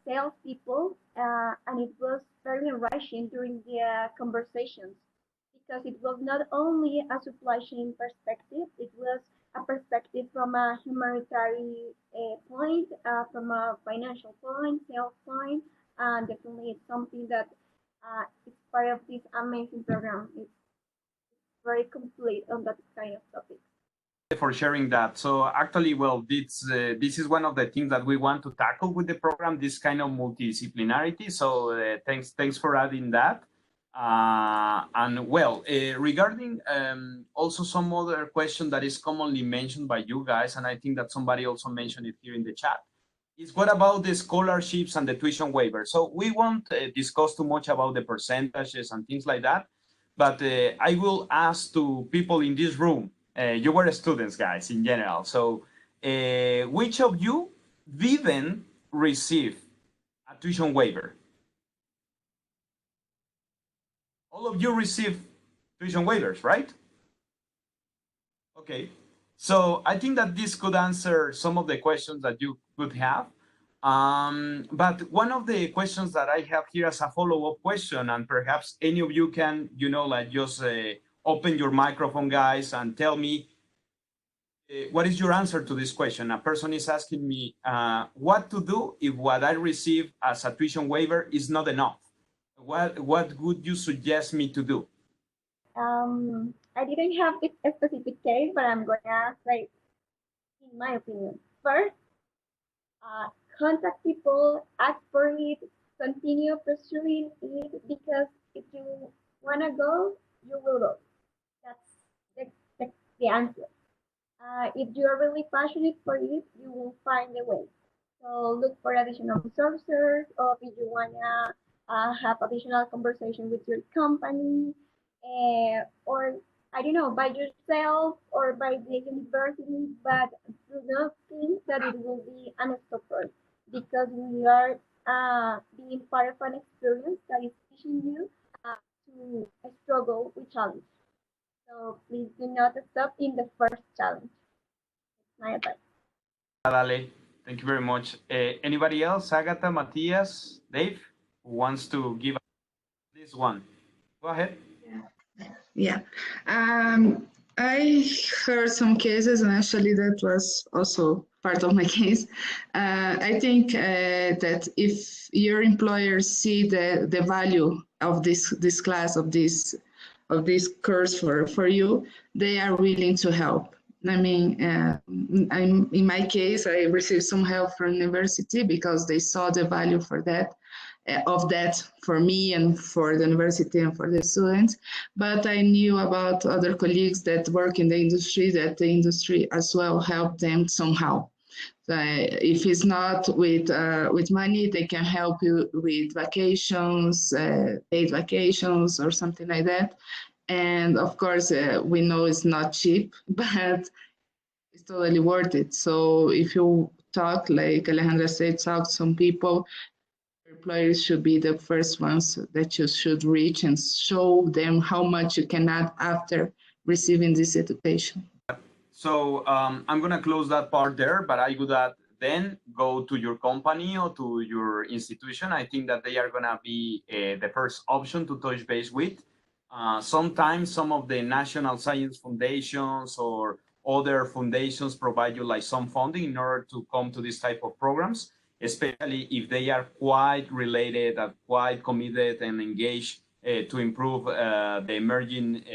salespeople, and it was very enriching during the conversations, because it was not only a supply chain perspective, it was a perspective from a humanitarian point, from a financial point, sales point, and definitely it's something that is part of this amazing program. It's very complete on that kind of topic. For sharing that. So actually, well, this is one of the things that we want to tackle with the program, this kind of multidisciplinarity. So thanks for adding that. And well, regarding also some other question that is commonly mentioned by you guys, and I think that somebody also mentioned it here in the chat, is what about the scholarships and the tuition waiver? So we won't discuss too much about the percentages and things like that, but I will ask to people in this room. You were students, guys, in general. So which of you didn't receive a tuition waiver? All of you received tuition waivers, right? Okay. So I think that this could answer some of the questions that you could have. But one of the questions that I have here as a follow-up question, and perhaps any of you can, like just open your microphone, guys, and tell me what is your answer to this question. A person is asking me what to do if what I receive as a tuition waiver is not enough. What would you suggest me to do? I didn't have this specific case, but I'm gonna say, in my opinion, first, contact people, ask for it, continue pursuing it, because if you wanna go, you will go. That's the answer. If you are really passionate for it, you will find a way. So look for additional resources, or if you wanna have additional conversation with your company, or I don't know, by yourself or by the university, but do not think that it will be an stopper, because we are being part of an experience that is teaching you to struggle with challenge. So please do not stop in the first challenge. That's my advice. Dale, thank you very much. Anybody else? Agatha, Matthias, Dave, who wants to give this one? Go ahead. Yeah. I heard some cases, and actually that was also part of my case. I think that if your employers see the value of this class, of this course for you, they are willing to help. I mean, in my case, I received some help from university because they saw the value of that for me and for the university and for the students. But I knew about other colleagues that work in the industry, that the industry as well helped them somehow. So if it's not with money, they can help you with vacations, paid vacations or something like that. And of course, we know it's not cheap, but it's totally worth it. So if you talk, like Alejandra said, talk to some people, employers should be the first ones that you should reach and show them how much you can add after receiving this education. So I'm going to close that part there, but I would add, then go to your company or to your institution. I think that they are going to be the first option to touch base with. Sometimes some of the national science foundations or other foundations provide you like some funding in order to come to this type of programs, especially if they are quite related and quite committed and engaged to improve the emerging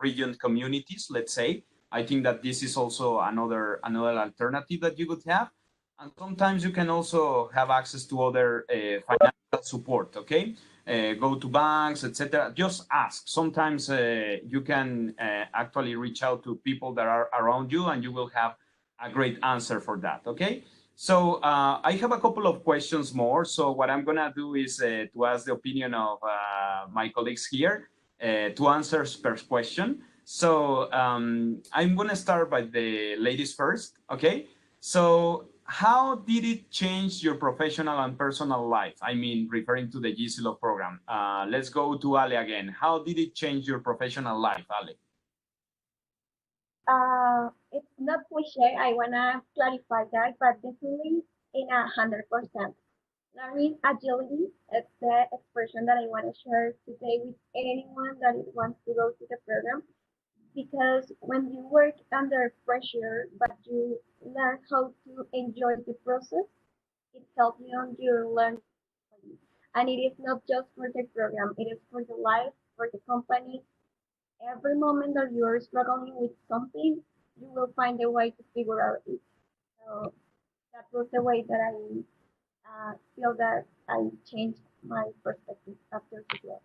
region communities, let's say. I think that this is also another alternative that you could have. And sometimes you can also have access to other financial support, okay? Go to banks, etc. Just ask. Sometimes you can actually reach out to people that are around you, and you will have a great answer for that, okay? So I have a couple of questions more. So what I'm gonna do is to ask the opinion of my colleagues here to answer per question. So I'm gonna start by the ladies first, okay? So how did it change your professional and personal life? I mean, referring to the GCLOG program. Let's go to Ale again. How did it change your professional life, Ale? It's not cliche. I wanna clarify that, but definitely in 100%. Learning agility is the expression that I want to share today with anyone that wants to go to the program. Because when you work under pressure, but you learn how to enjoy the process, it helps you on your learning. And it is not just for the program, it is for the life, for the company. Every moment that you are struggling with something, you will find a way to figure out it. So that was the way that I feel that I changed my perspective after the job.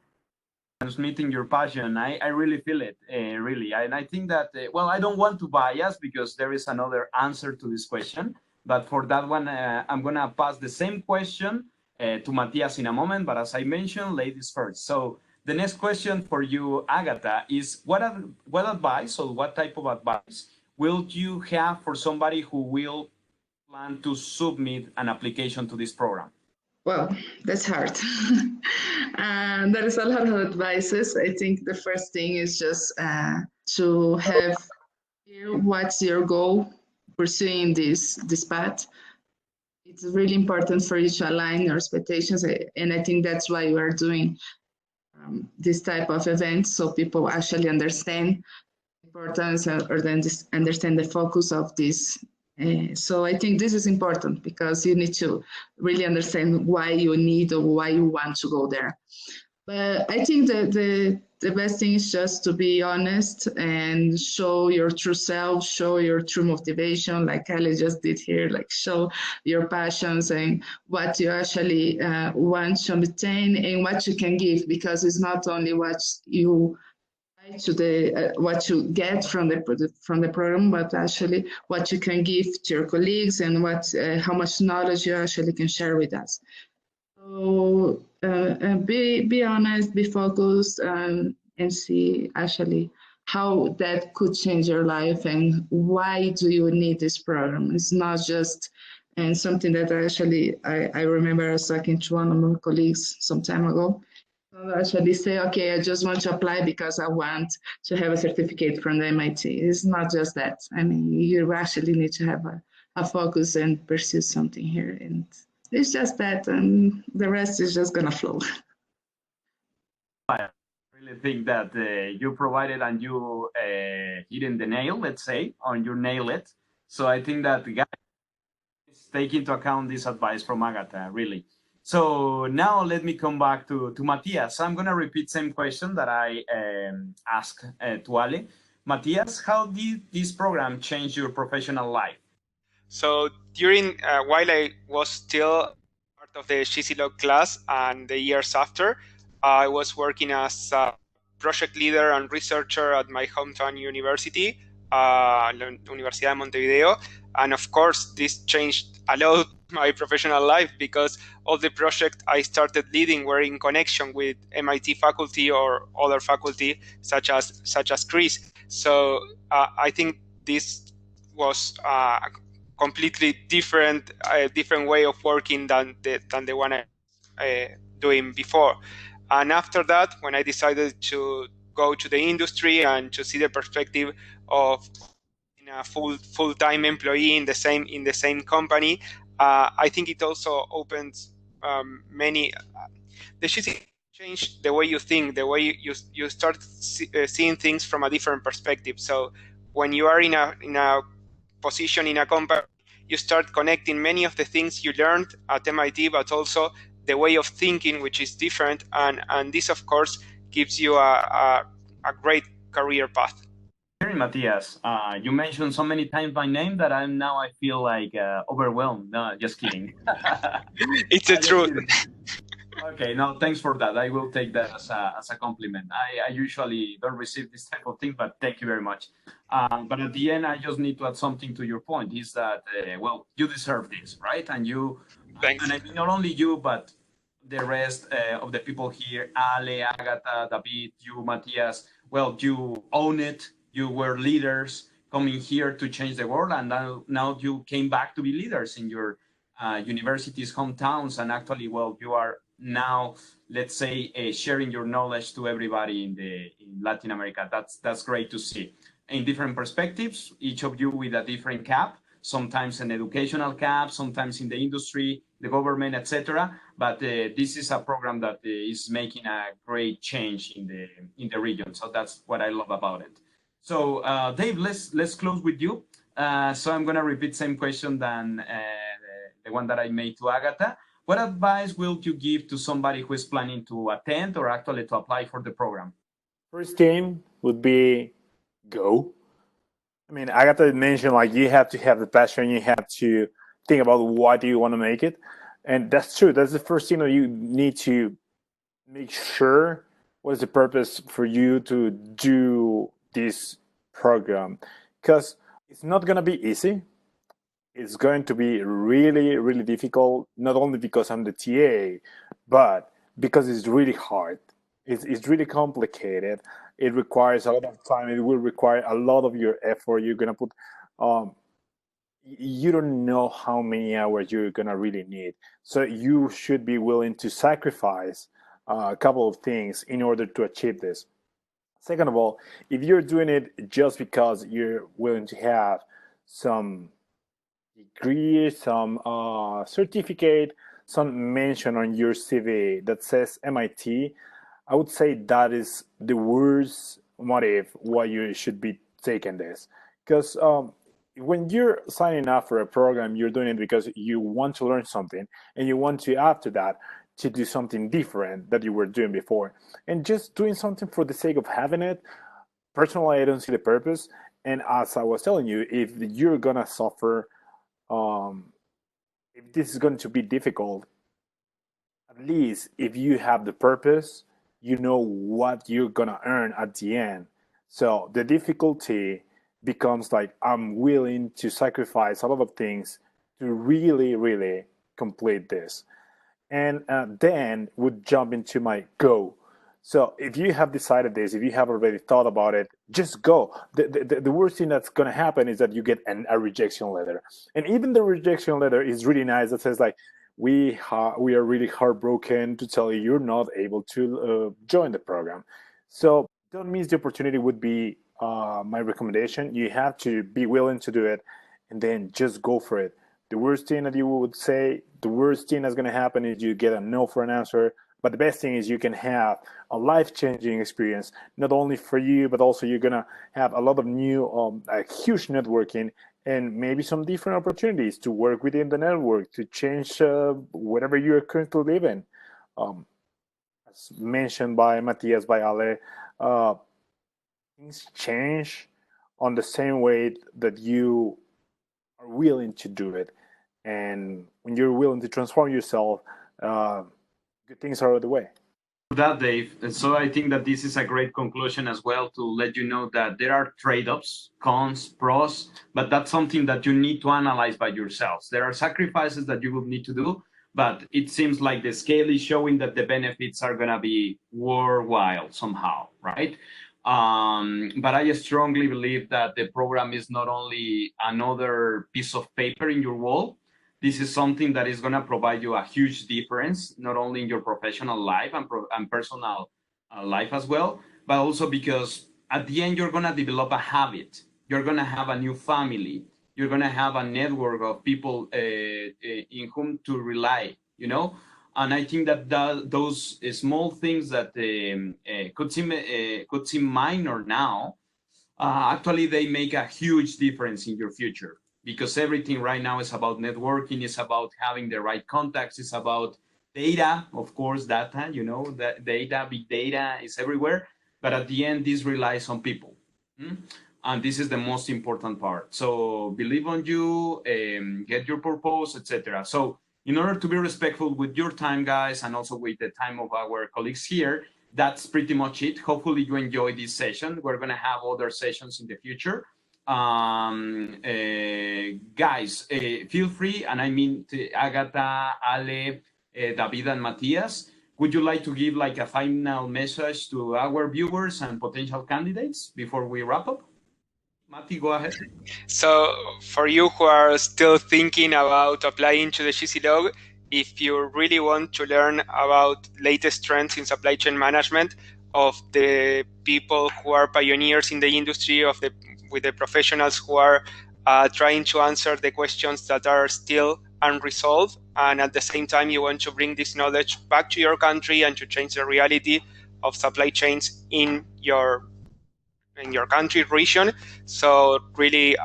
Transmitting your passion. I really feel it, really. And I think that, well, I don't want to bias because there is another answer to this question. But for that one, I'm going to pass the same question to Matthias in a moment. But as I mentioned, ladies first. So the next question for you, Agatha, is what advice or what type of advice will you have for somebody who will plan to submit an application to this program? Well, that's hard. And there is a lot of advices. I think the first thing is just to have what's your goal pursuing this path. It's really important for you to align your expectations, and I think that's why we are doing this type of events, so people actually understand the importance or then understand the focus of this. So I think this is important because you need to really understand why you need or why you want to go there. But I think that the best thing is just to be honest and show your true self, show your true motivation, like Kelly just did here, like show your passions and what you actually want to obtain and what you can give, because it's not only what you to what you get from the program, but actually what you can give to your colleagues and how much knowledge you actually can share with us. So be honest, be focused, and see actually how that could change your life and why do you need this program. It's not just and something that I remember I was talking to one of my colleagues some time ago. Actually say, okay, I just want to apply because I want to have a certificate from the MIT. It's not just that. I mean, you actually need to have a focus and pursue something here. And it's just that, and the rest is just gonna flow. I really think that you provided and you hit in the nail, let's say, on your nail it. So I think that guys take into account this advice from Agatha, really. So now let me come back to Matthias. I'm going to repeat same question that I asked to Ale. Matthias, how did this program change your professional life? So during, while I was still part of the GCLOG class and the years after, I was working as a project leader and researcher at my hometown university, la Universidad de Montevideo. And of course, this changed a lot my professional life because all the projects I started leading were in connection with MIT faculty or other faculty such as Chris. So I think this was a completely different way of working than the one I doing before. And after that, when I decided to go to the industry and to see the perspective of a full-time employee in the same company, I think it also opens many. The GC changed the way you think, the way you start seeing things from a different perspective. So when you are in a position in a company, you start connecting many of the things you learned at MIT, but also the way of thinking, which is different, and this of course gives you a great career path. Matthias, you mentioned so many times my name that I feel like overwhelmed. No, just kidding. It's the truth. Okay, no, thanks for that. I will take that as a compliment. I usually don't receive this type of thing, but thank you very much. But at the end, I just need to add something to your point. Is that well, you deserve this, right? And you, Thanks. and I mean not only you, but the rest of the people here, Ale, Agatha, David, you, Matthias. Well, you own it. You were leaders coming here to change the world, and now you came back to be leaders in your universities, hometowns, and actually, well, you are now, let's say, sharing your knowledge to everybody in Latin America. That's great to see. In different perspectives, each of you with a different cap, sometimes an educational cap, sometimes in the industry, the government, etc. But this is a program that is making a great change in the region. So that's what I love about it. So Dave, let's close with you. So I'm gonna repeat same question than the one that I made to Agatha. What advice will you give to somebody who is planning to attend or actually to apply for the program? First thing would be go. I mean, Agatha mentioned like you have to have the passion, you have to think about why do you want to make it. And that's true. That's the first thing that you need to make sure what is the purpose for you to do this program, because it's not going to be easy. It's going to be really, really difficult, not only because I'm the TA, but because it's really hard. It's really complicated. It requires a lot of time. It will require a lot of your effort. You're gonna put, you don't know how many hours you're gonna really need. So you should be willing to sacrifice a couple of things in order to achieve this. Second of all, if you're doing it just because you're willing to have some degree, some certificate, some mention on your CV that says MIT, I would say that is the worst motive why you should be taking this. Because when you're signing up for a program, you're doing it because you want to learn something and you want to, after that, to do something different that you were doing before. And just doing something for the sake of having it, personally, I don't see the purpose. And as I was telling you, if you're gonna suffer, if this is going to be difficult, at least if you have the purpose, you know what you're gonna earn at the end. So the difficulty becomes like I'm willing to sacrifice a lot of things to really, really complete this. And then would jump into my go. So if you have decided this, if you have already thought about it, just go. The worst thing that's going to happen is that you get a rejection letter. And even the rejection letter is really nice. That says like, we are really heartbroken to tell you you're not able to join the program. So don't miss the opportunity would be my recommendation. You have to be willing to do it and then just go for it. The worst thing that you would say, the worst thing that's going to happen is you get a no for an answer. But the best thing is you can have a life-changing experience, not only for you, but also you're going to have a lot of new, a huge networking and maybe some different opportunities to work within the network to change whatever you're currently living. As mentioned by Matthias, by Ale, things change on the same way that you are willing to do it. And when you're willing to transform yourself, good things are on the way. That, Dave. And so I think that this is a great conclusion as well to let you know that there are trade-offs, cons, pros, but that's something that you need to analyze by yourselves. There are sacrifices that you will need to do, but it seems like the scale is showing that the benefits are going to be worthwhile somehow, right? But I strongly believe that the program is not only another piece of paper in your wall. This is something that is going to provide you a huge difference, not only in your professional life and personal life as well, but also because at the end, you're going to develop a habit. You're going to have a new family. You're going to have a network of people in whom to rely, you know? And I think that those small things that could seem minor now, actually they make a huge difference in your future, because everything right now is about networking, it's about having the right contacts, it's about data, of course, data, you know, that data, big data is everywhere. But at the end, this relies on people. And this is the most important part. So believe on you, get your purpose, etc. So in order to be respectful with your time, guys, and also with the time of our colleagues here, that's pretty much it. Hopefully you enjoyed this session. We're going to have other sessions in the future. Guys, feel free, and I mean Agatha, Ale, David, and Matthias, would you like to give like a final message to our viewers and potential candidates before we wrap up? Matti, go ahead. So for you who are still thinking about applying to the GCLOG, if you really want to learn about latest trends in supply chain management, of the people who are pioneers in the industry, with the professionals who are trying to answer the questions that are still unresolved, and at the same time you want to bring this knowledge back to your country and to change the reality of supply chains in your country region. So really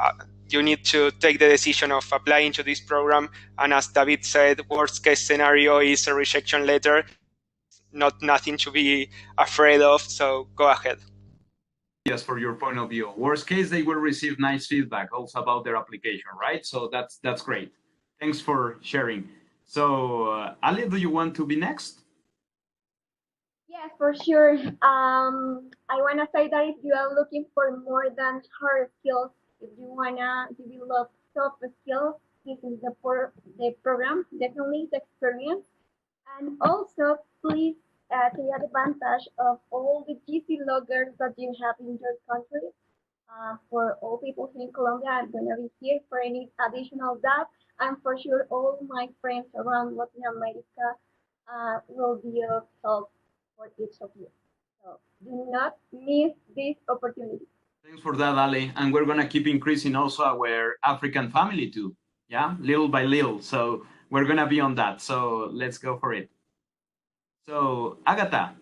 you need to take the decision of applying to this program, and as David said, worst case scenario is a rejection letter, nothing to be afraid of, so go ahead. Yes, for your point of view. Worst case, they will receive nice feedback also about their application, right? So that's great. Thanks for sharing. So Ali, do you want to be next? Yes, for sure. I want to say that if you are looking for more than hard skills, if you want to develop soft skills, this is the program, definitely the experience. And also, please take advantage of all the GC loggers that you have in your country. For all people here in Colombia, I'm going to be here for any additional that. And for sure, all my friends around Latin America will be of help for each of you. So do not miss this opportunity. Thanks for that, Ale. And we're going to keep increasing also our African family too. Yeah, little by little. So we're going to be on that. So let's go for it. So, Agatha.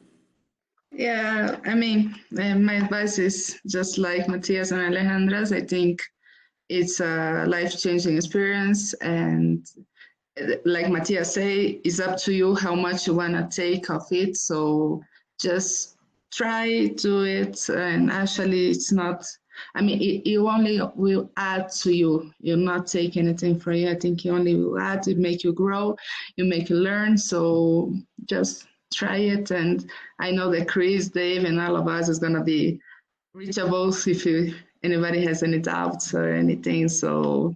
Yeah, I mean, my advice is just like Matias and Alejandra's. I think it's a life-changing experience, and like Matias say, it's up to you how much you want to take of it. So just try, do it, and actually it's not, I mean, it only will add to you. You'll not take anything from you. I think it only will add, it make you grow, you make you learn. So just try it. And I know that Chris, Dave, and all of us is going to be reachable if anybody has any doubts or anything. So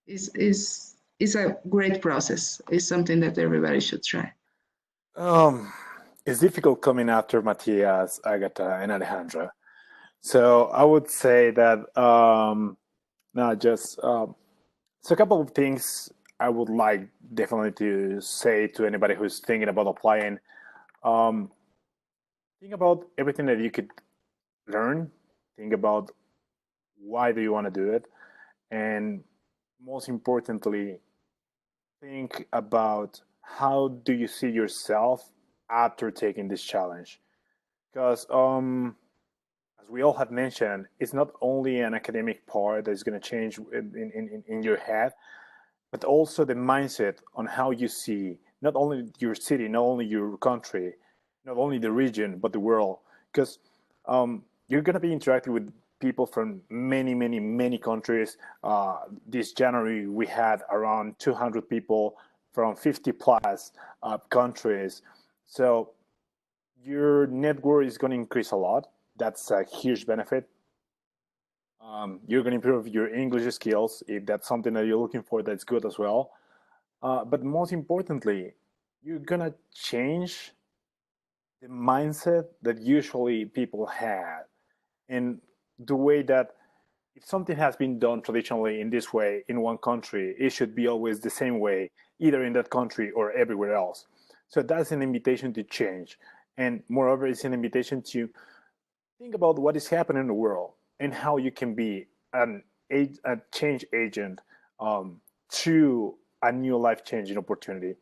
it's a great process. It's something that everybody should try. It's difficult coming after Matias, Agatha, and Alejandra. So I would say that so a couple of things I would like definitely to say to anybody who's thinking about applying. Think about everything that you could learn. Think about why do you want to do it, and most importantly, think about how do you see yourself after taking this challenge. Because as we all have mentioned, it's not only an academic part that's going to change in your head, but also the mindset on how you see not only your city, not only your country, not only the region, but the world. Because you're going to be interacting with people from many countries. This January, we had around 200 people from 50 plus countries. So your network is going to increase a lot. That's a huge benefit. You're going to improve your English skills if that's something that you're looking for. That's good as well. But most importantly, you're going to change the mindset that usually people have, and the way that if something has been done traditionally in this way in one country, it should be always the same way, either in that country or everywhere else. So that's an invitation to change. And moreover, it's an invitation to think about what is happening in the world and how you can be a change agent to a new life-changing opportunity.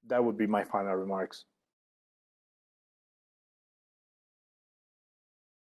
That would be my final remarks.